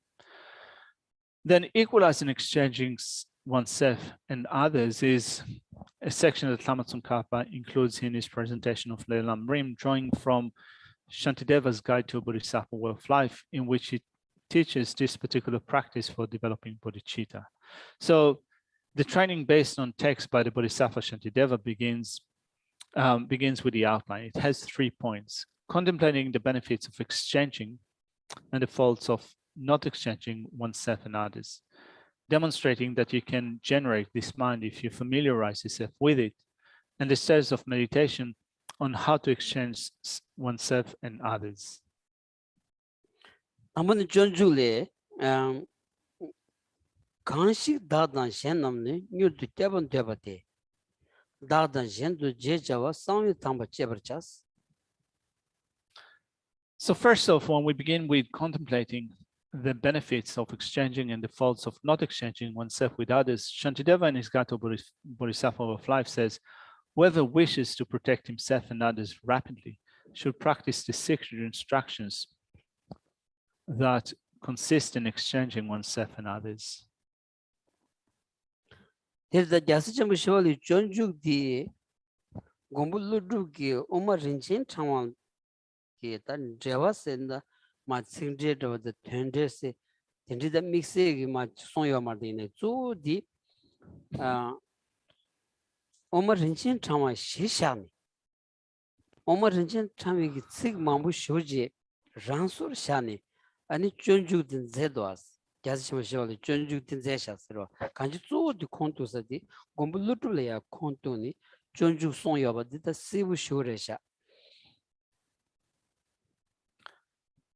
Then equalizing, exchanging oneself and others is a section that Lama Tsongkhapa includes in his presentation of the Lamrim, drawing from Shantideva's Guide to a Bodhisattva Way of Life, in which he teaches this particular practice for developing bodhicitta. So the training based on text by the Bodhisattva Shantideva begins with the outline. It has 3 points: contemplating the benefits of exchanging and the faults of not exchanging oneself and others, demonstrating that you can generate this mind if you familiarize yourself with it, and the stages of meditation on how to exchange oneself and others. 아무는 존중래 간식 다단 셴남네 뉴드 때번 되버데 다단 셴도 제자와 상위 탐바 제버차스. So first off, when we begin with contemplating the benefits of exchanging and the faults of not exchanging oneself with others, Shantideva in his Guide to Bodhisattva of Life says, whoever wishes to protect himself and others rapidly should practice the 6 instructions that consist in exchanging oneself and others. 데르다 자스점 시월이 존중디 공부르르기 오마린친 창왕 게단 제와센다 마칭제도 더 텐데스 텐디다 믹스기 마 송요 말디네 주디 오마린친 창왕 시샤니 오마린친 창위기 칙 마부 쇼지 란소르 샤니 아니 존중든 제도스 자스점 시월이 존중든 제샤스로 간지 주디 콘토스디 공부르르야 콘토니 존중 송요바디다 시부 쇼레샤.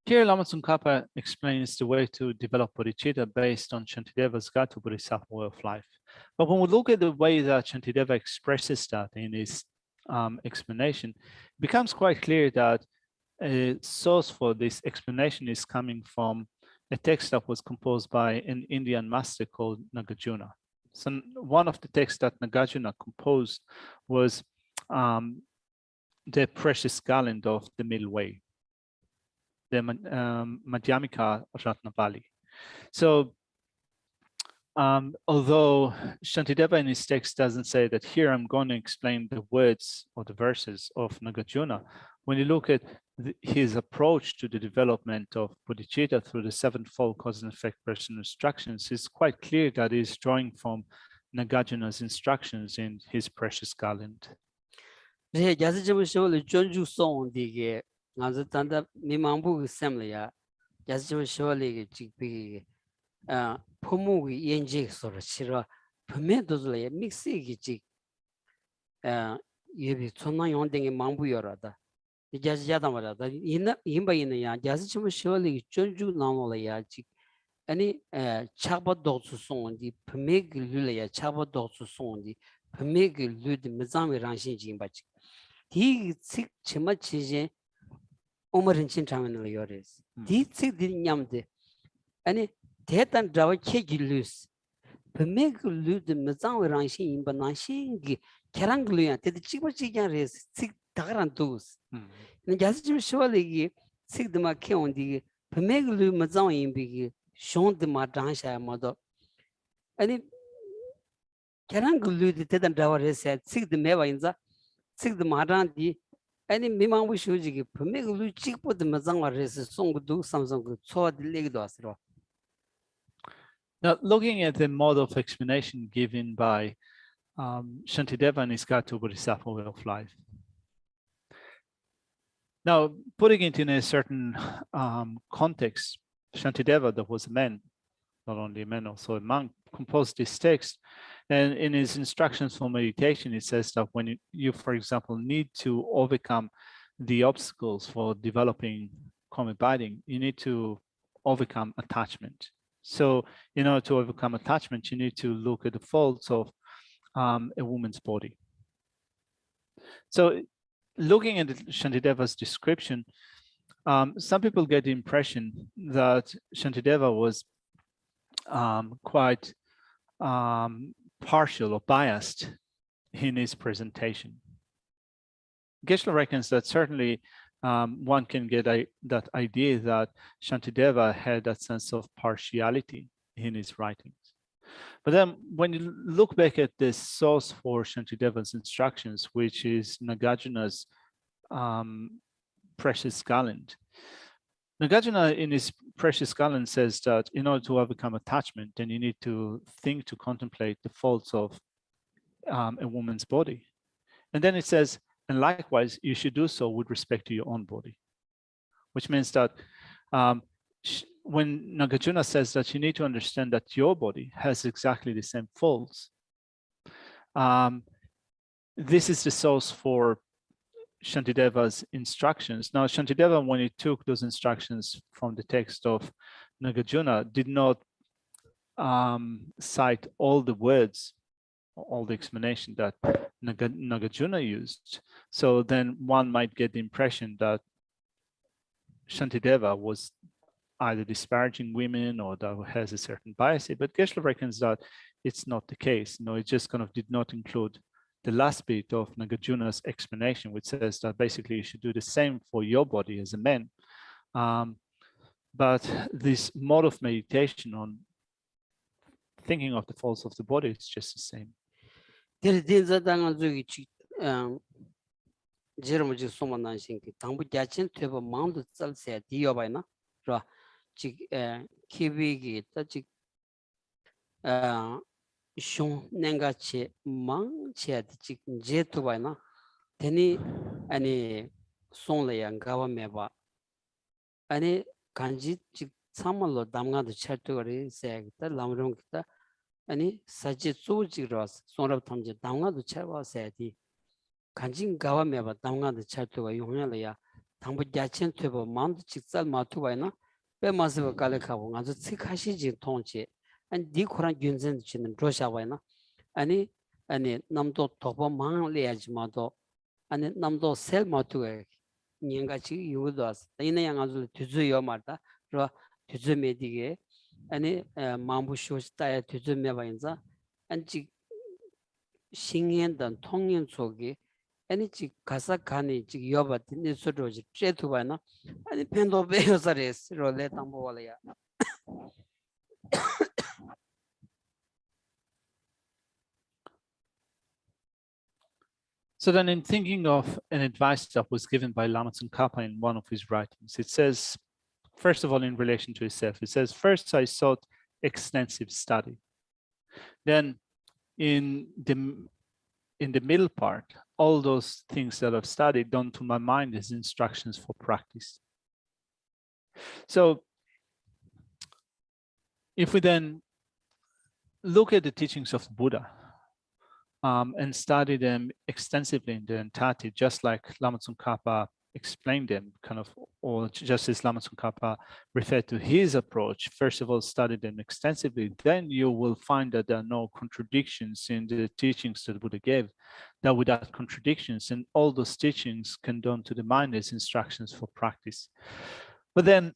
Here, Lama Tsongkhapa explains the way to develop bodhicitta based on Shantideva's Guide to Bodhisattva Way of Life. But when we look at the way that Shantideva expresses that in his explanation, it becomes quite clear that a source for this explanation is coming from a text that was composed by an Indian master called Nagarjuna. So one of the texts that Nagarjuna composed was the precious garland of the middle way, the Madhyamika Ratnavali. So although Shantideva in his text doesn't say that here I'm going to explain the words or the verses of Nagarjuna, when you look at his approach to the development of bodhicitta through the sevenfold cause and effect personal instructions, it's quite clear that he's drawing from Nagarjuna's instructions in his precious garland. 네, 야스점 시월이 존중 송디게 나서 단다 미망부 셈려야 야스점 시월이 직비 포무기 연지 소리 싫어 범에도들에 믹스기 직 예비 천나 용댕이 망부여라다 이자지야다 말하다 이나 임바이나야 야스점 시월이 존중 나올래야 직 아니 차바도스 송디 범에기 룰래야 차바도스 송디 범에기 룰디 미장위 랑신지 임바지 디 치마치제 오머린친 장면을 요레스 디 칙디 냠데 아니 대단 자와 케길루스 Pemeg Lud Mazan Ranshi in Banashingi, Kerangluya, the Chibachigan race, sick Tarantus. And just surely sick the Makion, the Pemeg Lu Mazan in Big, shown the Madansha mother. And it Keranglu the Tedan Dower said, sick the Mevainza, sick the Madandi. Any Mima wish you give Pemeg Lu Chipo the Mazan race, song do something good, so the leg does. Now, looking at the mode of explanation given by Shantideva and his guide to Bodhisattva way of life. Now, putting it in a certain context, Shantideva, that was a man, not only a man, also a monk, composed this text. And in his instructions for meditation, it says that when you, for example, need to overcome the obstacles for developing calm abiding, you need to overcome attachment. So in order to overcome attachment, you need to look at the faults of a woman's body. So looking at Shantideva's description, some people get the impression that Shantideva was quite partial or biased in his presentation. Geshe reckons that certainly one can get that idea that Shantideva had that sense of partiality in his writings. But then when you look back at the source for Shantideva's instructions, which is Nagarjuna's Precious Garland, Nagarjuna in his Precious Garland says that in order to overcome attachment, then you need to think to contemplate the faults of a woman's body. And then it says, and likewise, you should do so with respect to your own body, which means that when Nagarjuna says that you need to understand that your body has exactly the same faults, this is the source for Shantideva's instructions. Now, Shantideva, when he took those instructions from the text of Nagarjuna, did not cite all the words, all the explanation that Nagarjuna used. So then one might get the impression that Shantideva was either disparaging women or that has a certain bias, but Geshe reckons that it's not the case. No, it just kind of did not include the last bit of Nagarjuna's explanation, which says that basically you should do the same for your body as a man. But this mode of meditation on thinking of the faults of the body is just the same. Shon nenga che mang che chik je tu bai na teni ani song le yang gawa me ba ani kanji chik samalo damga de chat ri se ta lamrim ta ani saje zu ji ros sonrab thamje damga de chat wa se di kanji gawa me ba damga de chat wa yongya le ya thangbu ja chen tu ba mang chik sal ma tu bai na pe ma se ba ka le kha bo nga zu chik ha shi ji thong che and di Quran gyunzen chin drosha waina ani namdo toba mang leaj mado ani namdo sel matu nyanga chi yudas ina yang azul tuzu yo marta ro tuzu medige ani mambu shosta ya tuzu me wainza anchi shingen dan tongyen sogi ani chi kasa kani chi yoba ni sodoji chetu waina ani pendo be yosares ro le tambo wala ya. So then in thinking of an advice that was given by Lama Tsongkhapa in one of his writings, it says, first of all, in relation to himself, it says, first I sought extensive study. Then in the middle part, all those things that I've studied done to my mind as instructions for practice. So if we then look at the teachings of Buddha, and study them extensively in their entirety, just like Lama Tsongkhapa explained them, kind of, or just as Lama Tsongkhapa referred to his approach, first of all, study them extensively, then you will find that there are no contradictions in the teachings that Buddha gave, that without contradictions, and all those teachings can done to the mind as instructions for practice. But then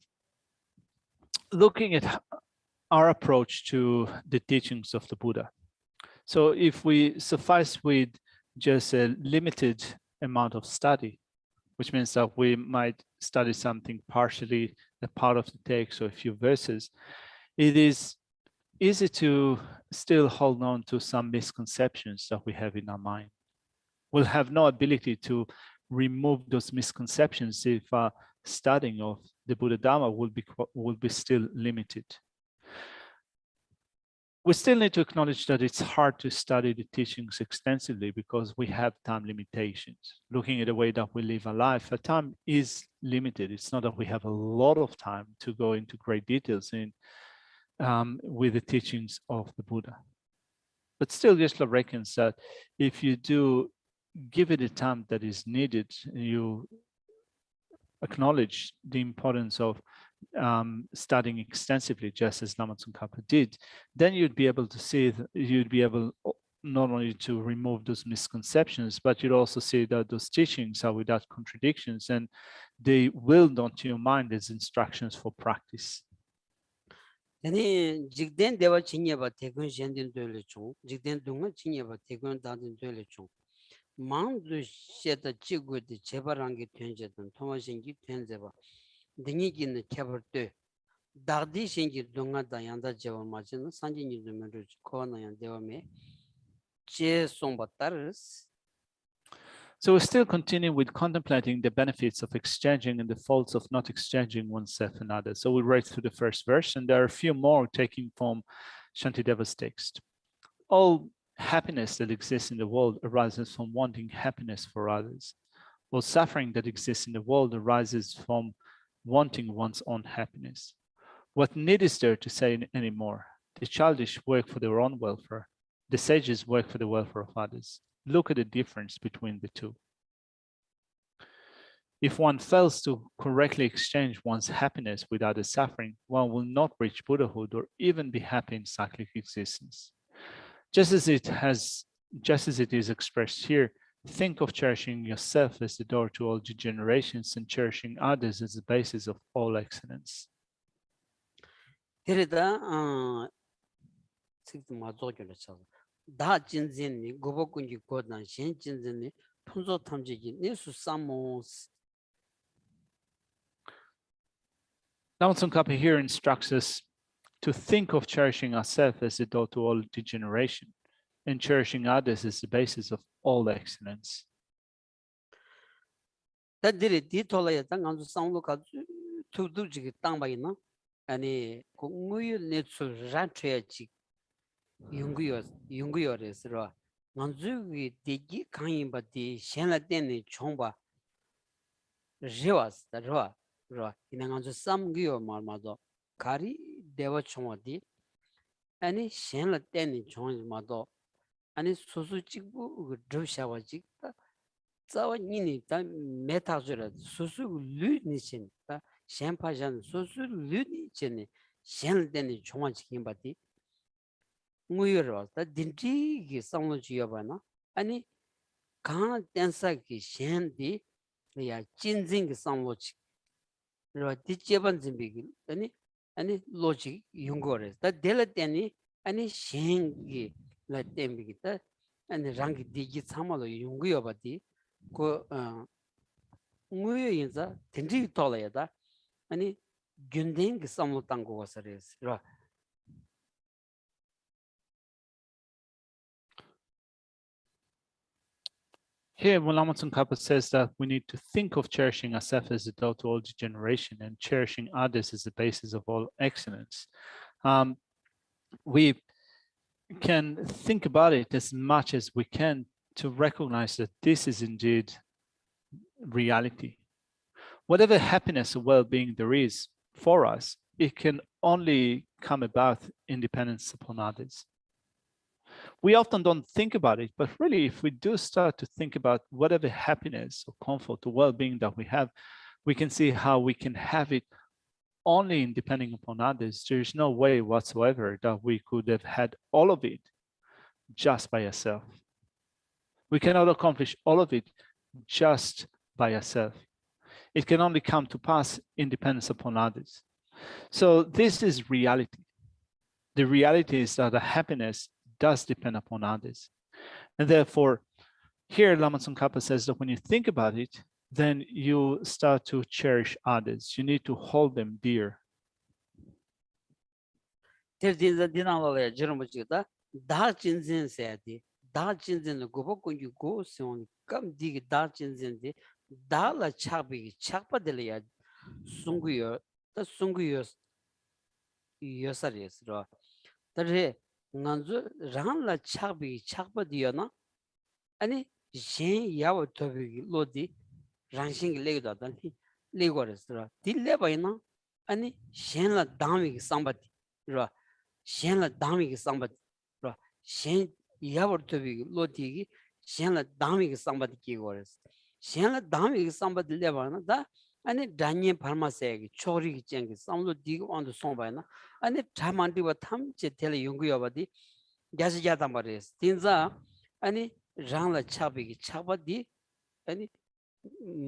looking at our approach to the teachings of the Buddha. So if we suffice with just a limited amount of study, which means that we might study something partially, a part of the text or a few verses, it is easy to still hold on to some misconceptions that we have in our mind. We'll have no ability to remove those misconceptions if our studying of the Buddha Dharma will be still limited. We still need to acknowledge that it's hard to study the teachings extensively because we have time limitations. Looking at the way that we live our life, our time is limited. It's not that we have a lot of time to go into great details in with the teachings of the Buddha. But still, Geshe reckons that if you do give it the time that is needed, you acknowledge the importance of studying extensively, just as Lama Tsongkhapa did, then you'd be able to see, you'd be able not only to remove those misconceptions, but you'd also see that those teachings are without contradictions and they will not to your mind as instructions for practice. 아니 직된 대화 진여바 대근 현된 되려죠. 직된 동안 진여바 대근 다든 되려죠. 망도 셰다 지구의 제발한 게 된제든 토마신기 된제바. 등이기는 개벌때 다디 신기 동안다 양다 제와 맞는 산진이 되면 코나양 대화메 제송바타르스. So we still continue with contemplating the benefits of exchanging and the faults of not exchanging oneself and others. So we read through the first verse, and there are a few more taking from Shantideva's text. All happiness that exists in the world arises from wanting happiness for others. All suffering that exists in the world arises from wanting one's own happiness. What need is there to say any more? The childish work for their own welfare. The sages work for the welfare of others. Look at the difference between the two. If one fails to correctly exchange one's happiness with other suffering, one will not reach Buddhahood or even be happy in cyclic existence. Just as it is expressed here, think of cherishing yourself as the door to all degenerations and cherishing others as the basis of all excellence. 다 진진이 고복군기 고단 신진진이 풍소 탐지기 니수 사모스. Lama Tsongkhapa here instructs us to think of cherishing ourselves as the door to all degeneration and cherishing others as the basis of all excellence. 다들이 디톨라야 당한주 상로가 투두지기 땅바이나 아니 공무유 내출 라트야지 용구요레스로 만주기 되기 강인바디 셴라데네 총바 제와스다로 이나간주 삼기요 말마도 가리 대와 총어디 아니 셴라데네 총마도 아니 소수직부 드샤와직 자와니니 다 메타즈라 소수 류니신 다 셴파잔 소수 류니체네 셴라데네 총아지긴 바디 무여로다 딘지기 상로지여바나 아니 강 댄사기 셴디 야 진징기 상로지 로 디제반 진비기 아니 로직 용거레 다 델라테니 아니 셴기 라 템비기다 아니 랑기 디기 참말로 용거여바디 그 무여인자 딘지 돌아야다 아니 균댕기 상로 땅고 가서레스 로 Here, Lama Tsongkhapa says that we need to think of cherishing ourselves as the door to all degeneration and cherishing others as the basis of all excellence. We can think about it as much as we can to recognize that this is indeed reality. Whatever happiness or well-being there is for us, it can only come about in dependence upon others. We often don't think about it, but really, if we do start to think about whatever happiness or comfort or well-being that we have, we can see how we can have it only in depending upon others. There is no way whatsoever that we could have had all of it just by ourselves. We cannot accomplish all of it just by ourselves. It can only come to pass in dependence upon others. So this is reality. the reality is that the happiness does depend upon others. And therefore, here Lama Tsongkhapa says that when you think about it, then you start to cherish others. You need to hold them dear. 아니 제 야워 토비 로디 랑싱 레고다 단티 레고르스라 딜레바이나 아니 셴라 다미기 상바티 라 셴라 다미기 상바티 라 셴 야워 토비 로디기 셴라 다미기 상바티 기고르스 셴라 다미기 상바티 레바나 다 아니 다니에 파르마세기 초리기 쟁기 상로 디고 온도 송바이나 아니 타만디와 탐제 텔레 용구여바디 야시야다 말레스 틴자 아니 랑라 차비기 차바디 아니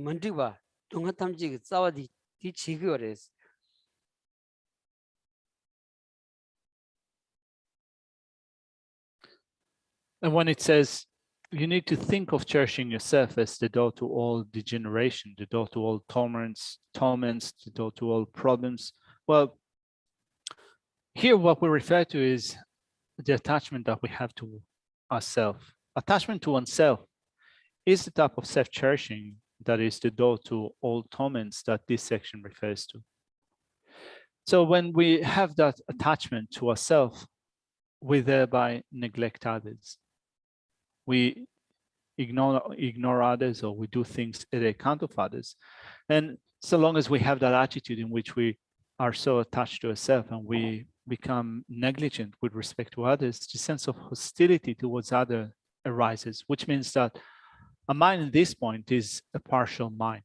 만디바 동아탐지기 싸와디 디 지거레스 And when it says you need to think of cherishing yourself as the door to all degeneration, the door to all torments, the door to all problems. Well, here what we refer to is the attachment that we have to ourselves. Attachment to oneself is the type of self-cherishing that is the door to all torments that this section refers to. So when we have that attachment to ourselves, we thereby neglect others. We ignore others, or we do things at the account of others. And so long as we have that attitude in which we are so attached to ourselves and we become negligent with respect to others, the sense of hostility towards others arises, which means that a mind at this point is a partial mind.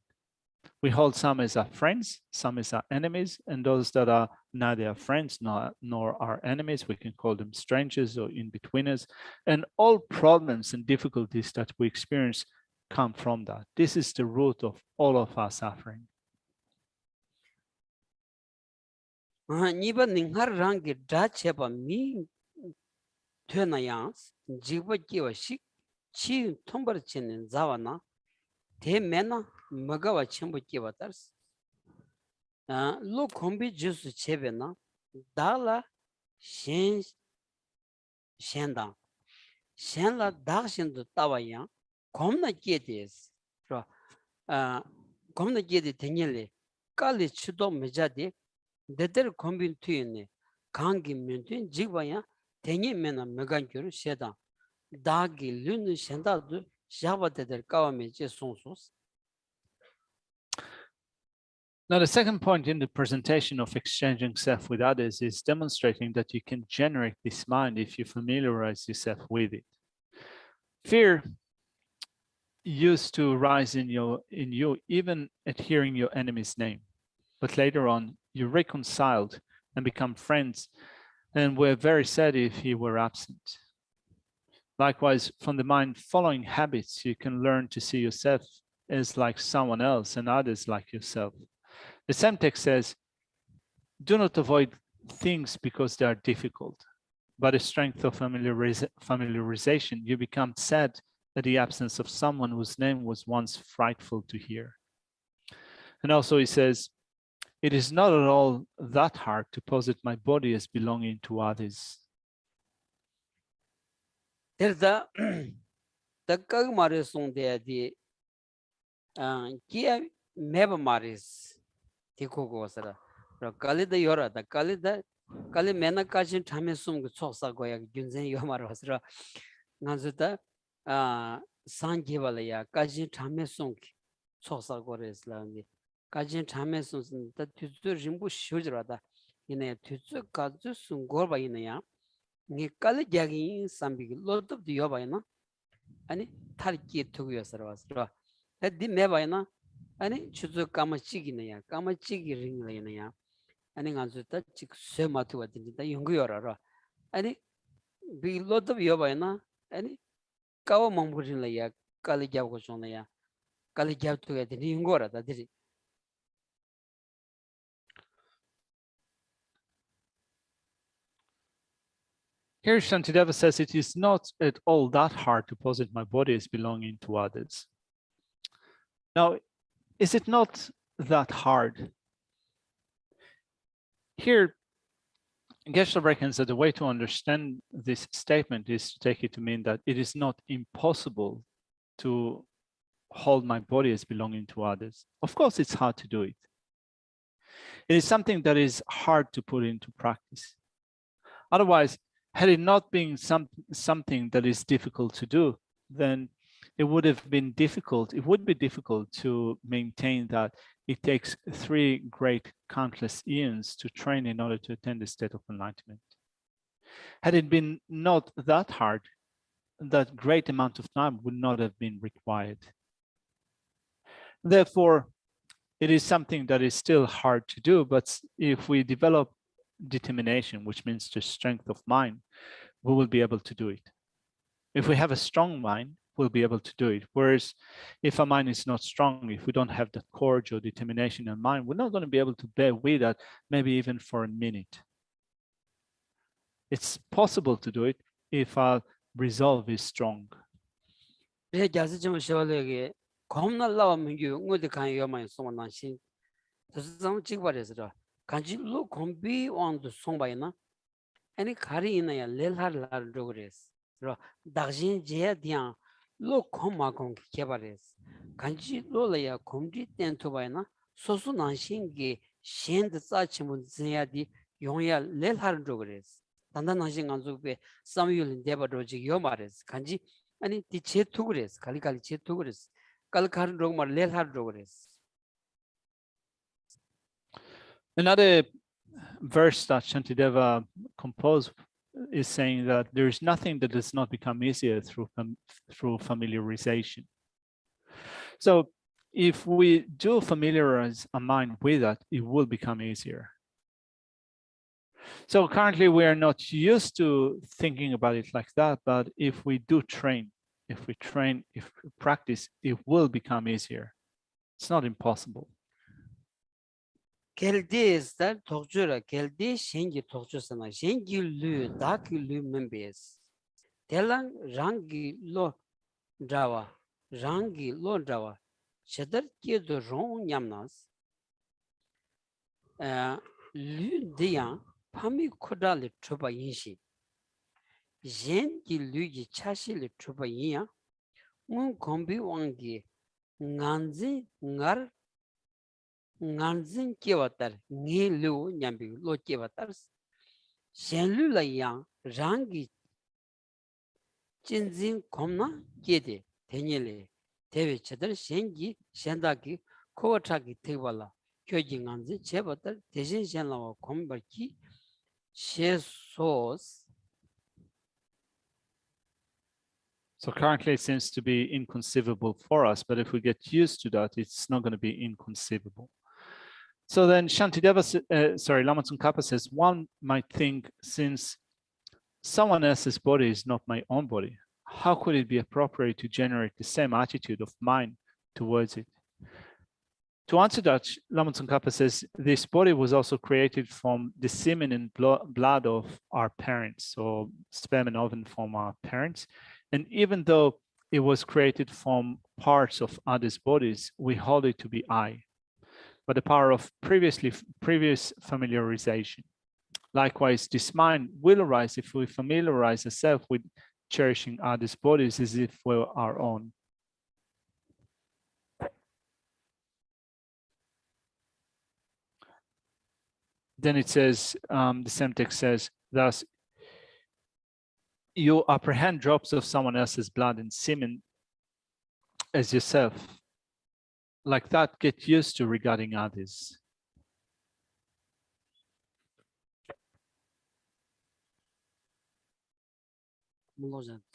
We hold some as our friends, some as our enemies, and those that are neither our friends nor our enemies, we can call them strangers or in-betweeners. And all problems and difficulties that we experience come from that. This is the root of all of our suffering. 니바 닝하랑게 다체바 미 되나야스 지버기와식 치 통버치는 자와나 대메나 머가와 첨부기와다스 로 콤비 주스 체베나 달라 셴다 셴라 다신도 따와야 겁나 끼에데스 겁나 끼에데 되냐래 깔리 치도 메자데 데들 콤빈 투이네 강기 면투인 지바야 대니면은 메간교를 셰다 다기 르는 셴다도 샤바데들 까와메제 송소스. Now, the second point in the presentation of exchanging self with others is demonstrating that you can generate this mind if you familiarize yourself with it. Fear used to rise in you even at hearing your enemy's name, but later on you reconciled and become friends and were very sad if he were absent. Likewise, from the mind following habits, you can learn to see yourself as like someone else and others like yourself. The same text says, do not avoid things because they are difficult. By the strength of familiarization, you become sad at the absence of someone whose name was once frightful to hear. And also he says, it is not at all that hard to posit my body as belonging to others. There's the Kagmaris on the Kia Mebamaris Tikogosara. Kali the Yora, the Kali the Kali Menakajin Tamisum Sosa Goya Gunzen Yomarosra Nazuta Sangivalaya Kajin Tamisum Sosa Gores Landi Kajin Tamisum the Tutu Rimbu Shudrada in a Tutu Kazus Gorba in a 니 깔리 야기 삼비기 로드 디어바이나 아니 탈기 투기여서라서 디 메바이나 아니 추즈 까마치기네야 까마치기 링레네야 아니 간주다 직 쇠마투가 된다 용구여라라 아니 비 로드 비어바이나 아니 까와 몽부진레야 깔리 잡고 존네야 깔리 잡투가 되니 용거라다 디 Here Shantideva says it is not at all that hard to posit my body as belonging to others. Now, is it not that hard? Here, Geshe reckons that the way to understand this statement is to take it to mean that it is not impossible to hold my body as belonging to others. Of course, it's hard to do it. It is something that is hard to put into practice. Otherwise, had it not been something that is difficult to do, then it would be difficult to maintain that it takes 3 great countless eons to train in order to attain the state of enlightenment. Had it been not that hard, that great amount of time would not have been required. Therefore, it is something that is still hard to do, but if we develop determination, which means the strength of mind, we will be able to do it. If we have a strong mind, we'll be able to do it. Whereas if our mind is not strong, if we don't have that courage or determination in mind, we're not going to be able to bear with that, maybe even for a minute. It's possible to do it if our resolve is strong. Any carry in a lelhar dogres. Dajin Jedian, lo coma con Kebares. Kanji Lolaya Kumdi Dentovina, Sosunan Shingi, Shen the Sachimun Ziadi, Yonya lelhar dogres. Tandanashing Anzupe, Samuel in Debadoji Yomares, Kanji, and it teach tugres, Kalikali tugres, Kalkar Dogmar lelhar dogres. Another verse that Shantideva composed is saying that there is nothing that does not become easier through familiarization. So if we do familiarize our mind with that, it will become easier. So currently we are not used to thinking about it like that, but if we do train, if we practice, it will become easier. It's not impossible. Keldes da tokjura kelde shengi tokjusana shengi lu daki lu membes telang rangi lo drawa chadar ke do rong nyamnas lu diya pami khoda le troba yinshi shengi lu gi chashi le troba yiya ngun kombi wangi nganzi ngar nganzin kewatar nge lu nyambi lo kewatar shenlu la yang rangi jinzin komna kede tenyele tewe chadar shengi shendaki kowachaki tewala kyoji nganzin chebatar teshin shenlawa kombarki shesos. So currently it seems to be inconceivable for us, but if we get used to that, it's not going to be inconceivable. So then Lama Tsongkhapa says, one might think, since someone else's body is not my own body, how could it be appropriate to generate the same attitude of mind towards it? To answer that, Lama Tsongkhapa says, this body was also created from the semen and blood of our parents, or sperm and ovum from our parents. And even though it was created from parts of others' bodies, we hold it to be I, by the power of previous familiarization. Likewise, this mind will arise if we familiarize ourselves with cherishing others' bodies as if we're our own. Then it says, the same text says, thus, you apprehend drops of someone else's blood and semen as yourself. Like that, get used to regarding others. Rimba.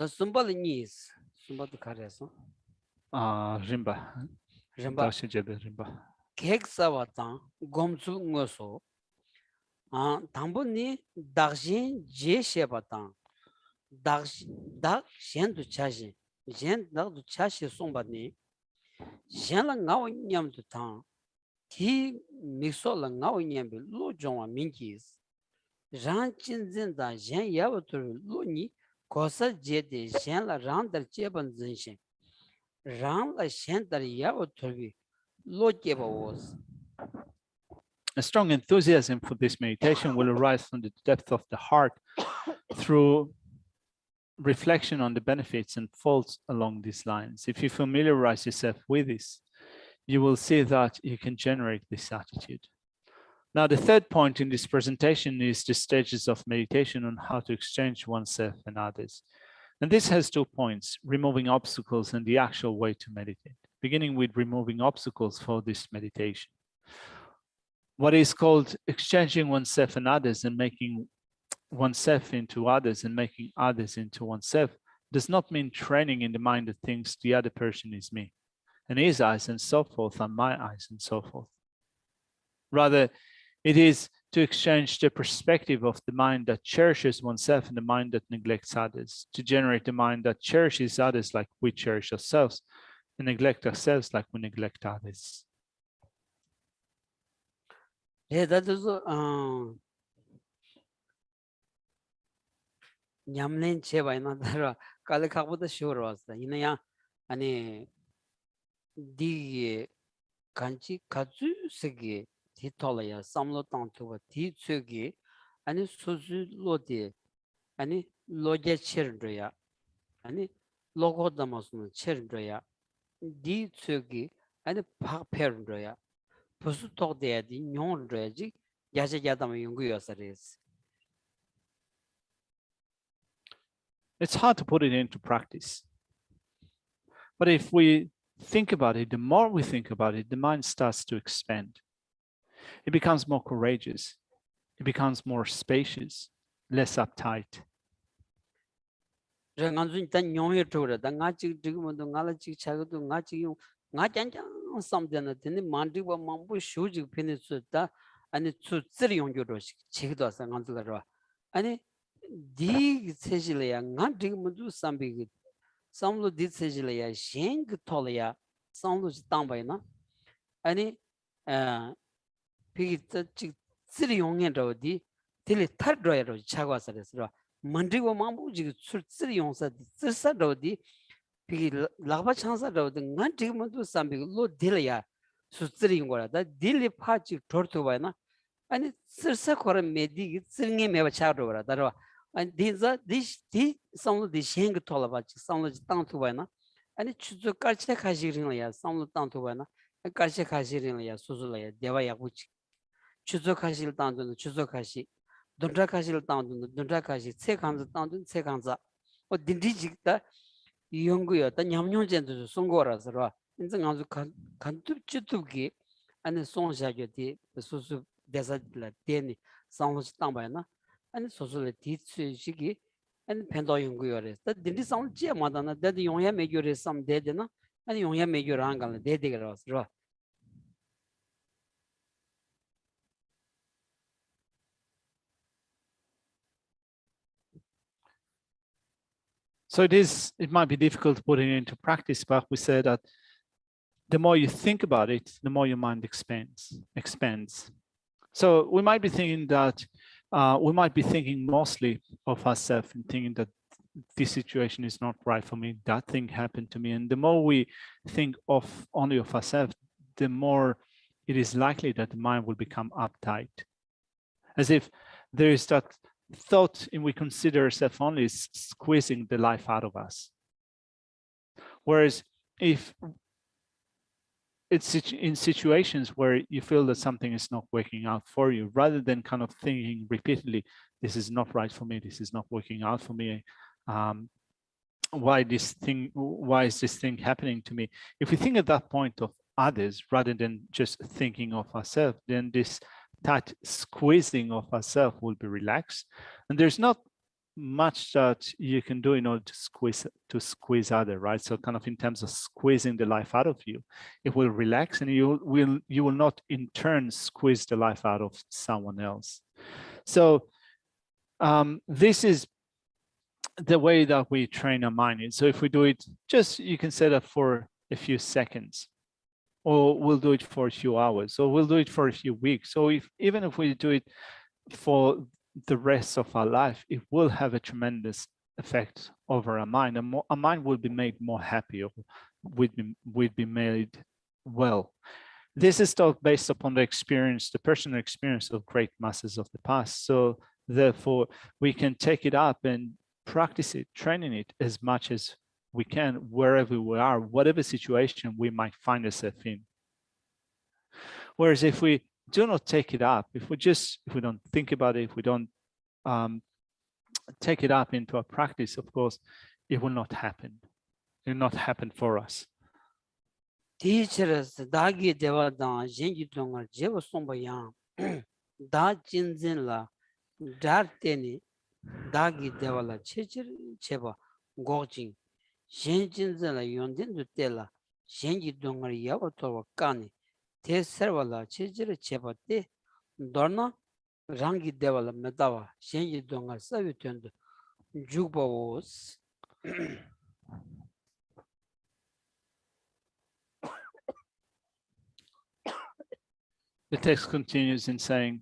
Keksawatan gomsu ngoso tamboni dagshin Geshe batan dag shendu chashi jen dagdu chashi sombani jenla ngaw nyamdu tan ti mikso la ngaw nyambi lo jongwa mingis ran chin zin da jen yaw tur lu ni kosa je de jen la ran dar che ban zin shin ran la shen dar yaw tur bi lo che ba was. A strong enthusiasm for this meditation will arise from the depth of the heart through reflection on the benefits and faults along these lines. If you familiarize yourself with this, you will see that you can generate this attitude. Now, the third point in this presentation is the stages of meditation on how to exchange oneself and others. And this has 2 points, removing obstacles and the actual way to meditate, beginning with removing obstacles for this meditation. What is called exchanging oneself and others and making oneself into others and making others into oneself does not mean training in the mind that thinks the other person is me and his eyes and so forth are my eyes and so forth. Rather, it is to exchange the perspective of the mind that cherishes oneself and the mind that neglects others, to generate the mind that cherishes others like we cherish ourselves and neglect ourselves like we neglect others. Yeah, that is 냠낸 제바이나 다라 칼카보다 쇼로스다 이나야 아니 디 간치 가주스게 디톨라야 삼로 땅토바 디츠게 아니 소즈로데 아니 로제 체르도야 아니 로고다마스는 체르도야 디츠게 아니 파페르도야 부스토데야디 뇽르도야지 야제야다마 용구여서레스. It's hard to put it into practice. But if we think about it, the more we think about it, the mind starts to expand. It becomes more courageous. It becomes more spacious, less uptight. 디 세질이야 나디 모두 삼비기 삼로 디 세질이야 셴그 톨이야 삼로 땅바이나 아니 비기 즉 쓰리 용년도디 딜이 탈로야로 차과서레스로 만디고 마무지 쓰리 용사 쓰사도디 비기 라바 창사도디 나디 모두 삼비기 로 딜이야 수쓰리 용거라다 딜이 파지 돌토바이나 아니 쓰사 코라 메디 쓰링에 메바 차도라 다로 and these are this some of the shang tolaba some of the down to bana and chuzo kalche khajirin ya some of down to bana kalche khajirin ya suzula ya deva ya buchi chuzo khajil down to chuzo khashi dundra khajil down to dundra khashi se khanza down to se khanza o dindi jikta yongu ya ta nyamnyon jen to songora sara inza ngazu kantu chutubgi and song sha ge susu desa la teni some of down bana and social teach and pendo yungure. That did sound Madana that the young major is some dead and young major angle dead. So it might be difficult to put it into practice, but we said that the more you think about it, the more your mind expands. So we might be thinking that we might be thinking mostly of ourselves and thinking that this situation is not right for me, that thing happened to me. And the more we think of only of ourselves, the more it is likely that the mind will become uptight. As if there is that thought and we consider ourselves only as squeezing the life out of us. Whereas if it's in situations where you feel that something is not working out for you, rather than kind of thinking repeatedly, this is not right for me, this is not working out for me, why is this thing happening to me? If we think at that point of others, rather than just thinking of ourselves, then this tight squeezing of ourselves will be relaxed. And there's not much that you can do in order to squeeze other, right? So kind of in terms of squeezing the life out of you, it will relax and you will not in turn squeeze the life out of someone else. So this is the way that we train our mind. And so if we do it, just you can set up for a few seconds, or we'll do it for a few hours, or we'll do it for a few weeks. So even if we do it for the rest of our life, it will have a tremendous effect over our mind, and our mind will be made more happy, or would be made well. This is taught based upon the experience, the personal experience of great masters of the past. So therefore, we can take it up and practice it, training it as much as we can, wherever we are, whatever situation we might find ourselves in. Whereas if we do not take it up, if we don't think about it, if we don't take it up into our practice, of course, it will not happen. It will not happen for us. Teachers dagi dewa dan jengi dongar jewa somba yang da jinzin la dar teni dagi dewa la chechir cheba gojing jen jinzin la yondin du tela jengi dongar yawa towa kani te serwa la chechir cheba te dorna rangi dewa la medawa jengi dongar savi töndu jugba wos. The text continues in saying,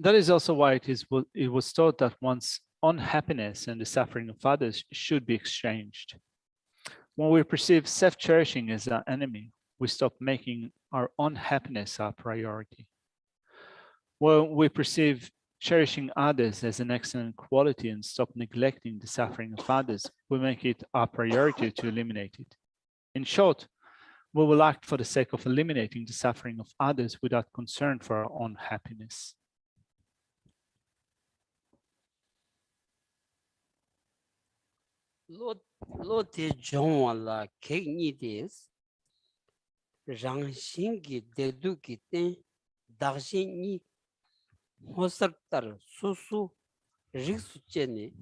that is also why it was taught that one's unhappiness and the suffering of others should be exchanged. When we perceive self-cherishing as our enemy, we stop making our unhappiness our priority. When we perceive cherishing others as an excellent quality and stop neglecting the suffering of others, we make it our priority to eliminate it. In short, we will act for the sake of eliminating the suffering of others without concern for our own happiness. Lo te jongwa la kek ni des rang shingi dedu ki ten dakshin ni hosar tar susu riksu chene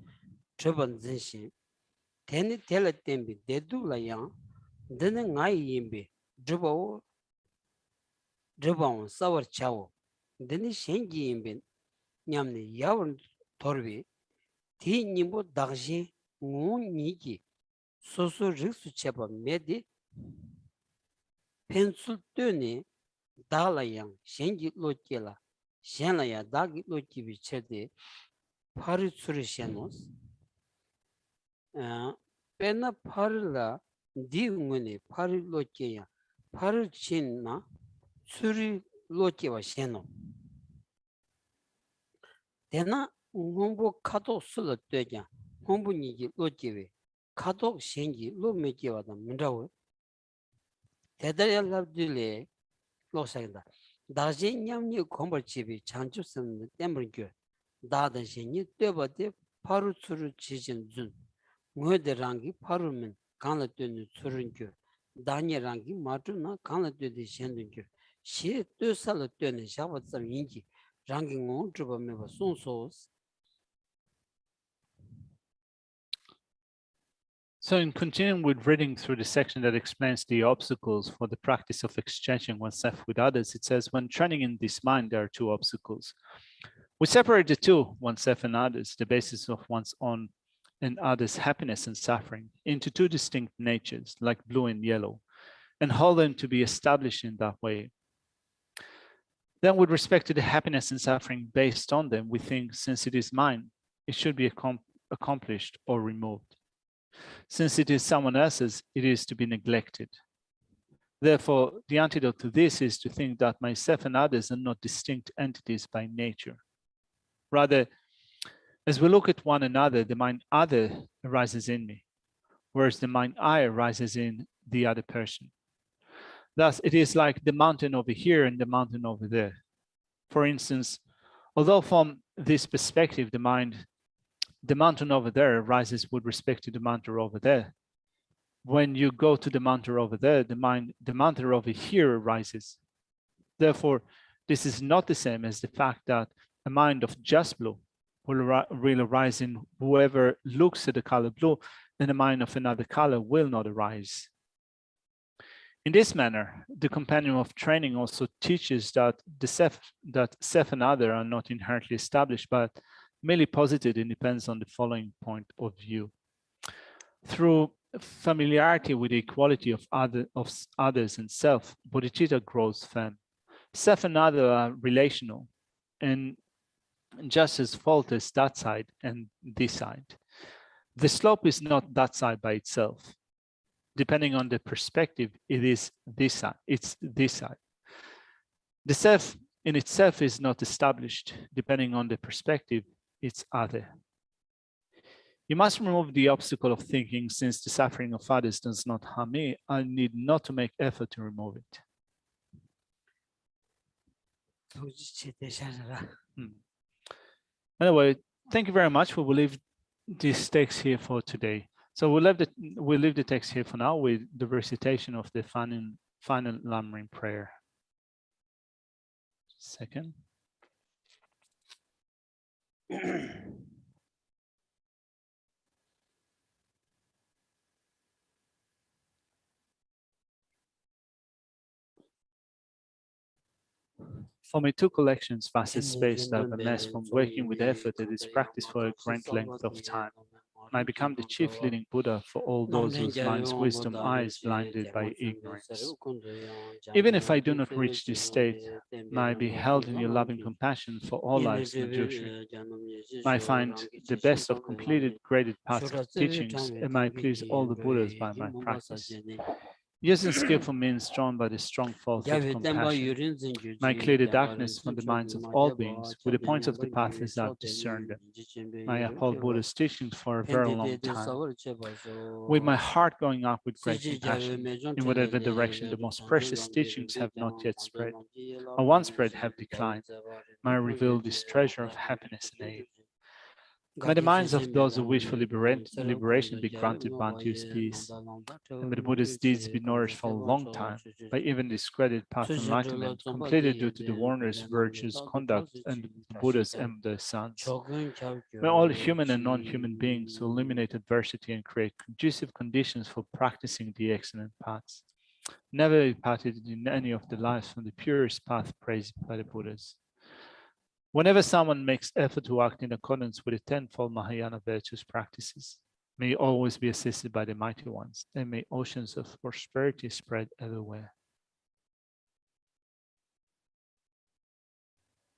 choban zinshin teni tela tenbi dedu la yang dene ngai yinbi dribawo sawar chawo dene shengi yinbi nyamne yawar torbi ti nimbo dakshin ngu niki soso riksu cheba medi pensul döni dağla yang shengi loki la shenla ya dagi loki bi chede pari tsuri shenos pena pari la di ngune pari loki ya pari chin na tsuri loki wa sheno tena ngombo kato sula dönya ngombo niki loki we kato shengi lo meki wa da mundawe 대달랍들레 로사이다 다시 냠니 콤벌집이 장주선 때문에 다다시니 때버데 바로 수를 지진 준 뭐데랑기 바로면 간라되는 수른교 다니랑기 마트나 간라되는 현든교 시 뜻살을 되는 샤바점 인기 랑기고 주범에 송소스. So in continuing with reading through the section that explains the obstacles for the practice of exchanging oneself with others, it says, when training in this mind, there are two obstacles. We separate the two, oneself and others, the basis of one's own and others' happiness and suffering, into two distinct natures, like blue and yellow, and hold them to be established in that way. Then with respect to the happiness and suffering based on them, we think, since it is mine, it should be accomplished or removed. Since it is someone else's, it is to be neglected. Therefore, the antidote to this is to think that myself and others are not distinct entities by nature. Rather, as we look at one another, the mind other arises in me, whereas the mind I arises in the other person. Thus, it is like the mountain over here and the mountain over there. For instance, although from this perspective, the mountain over there arises with respect to the mountain over there. When you go to the mountain over there, the mountain over here arises. Therefore, this is not the same as the fact that a mind of just blue will arise in whoever looks at the color blue, and a mind of another color will not arise. In this manner, the companion of training also teaches that self and other are not inherently established, but merely posited and depends on the following point of view. Through familiarity with the equality of others and self, bodhicitta grows firm. Self and other are relational, and just as fault is that side and this side. The slope is not that side by itself. Depending on the perspective, it is this side. It's this side. The self in itself is not established. Depending on the perspective, it's other. You must remove the obstacle of thinking, since the suffering of others does not harm me, I need not to make effort to remove it. Anyway, thank you very much. We will leave this text here for today. So we'll leave the text here for now with the recitation of the final Lamrim prayer. Second. For my 2 collections, vast space that I've amassed from working with effort at this practice for a great length of time, and I become the chief leading Buddha for all those whose minds' wisdom eyes blinded by ignorance. Even if I do not reach this state, may I be held in your loving compassion for all lives in Geshe. May I find the best of completed graded paths of teachings, and may I please all the Buddhas by my practice. Using skillful means drawn by the strong force of compassion, may I clear the darkness from the minds of all beings with the points of the path as I've discerned them. May I uphold Buddha's teachings for a very long time, with my heart going up with great compassion, in whatever direction the most precious teachings have not yet spread, or once spread have declined. May I reveal this treasure of happiness and aid. May the minds of those who wish for liberation be granted bounteous peace, and may the Buddha's deeds be nourished for a long time by even discredited path enlightenment, completely due to the warner's virtues, conduct, and the Buddha's and their sons. May all human and non-human beings who eliminate adversity and create conducive conditions for practicing the excellent paths never be parted in any of the lives from the purest path praised by the Buddhas. Whenever someone makes effort to act in accordance with the 10-fold Mahayana virtuous practices, may always be assisted by the mighty ones, and may oceans of prosperity spread everywhere.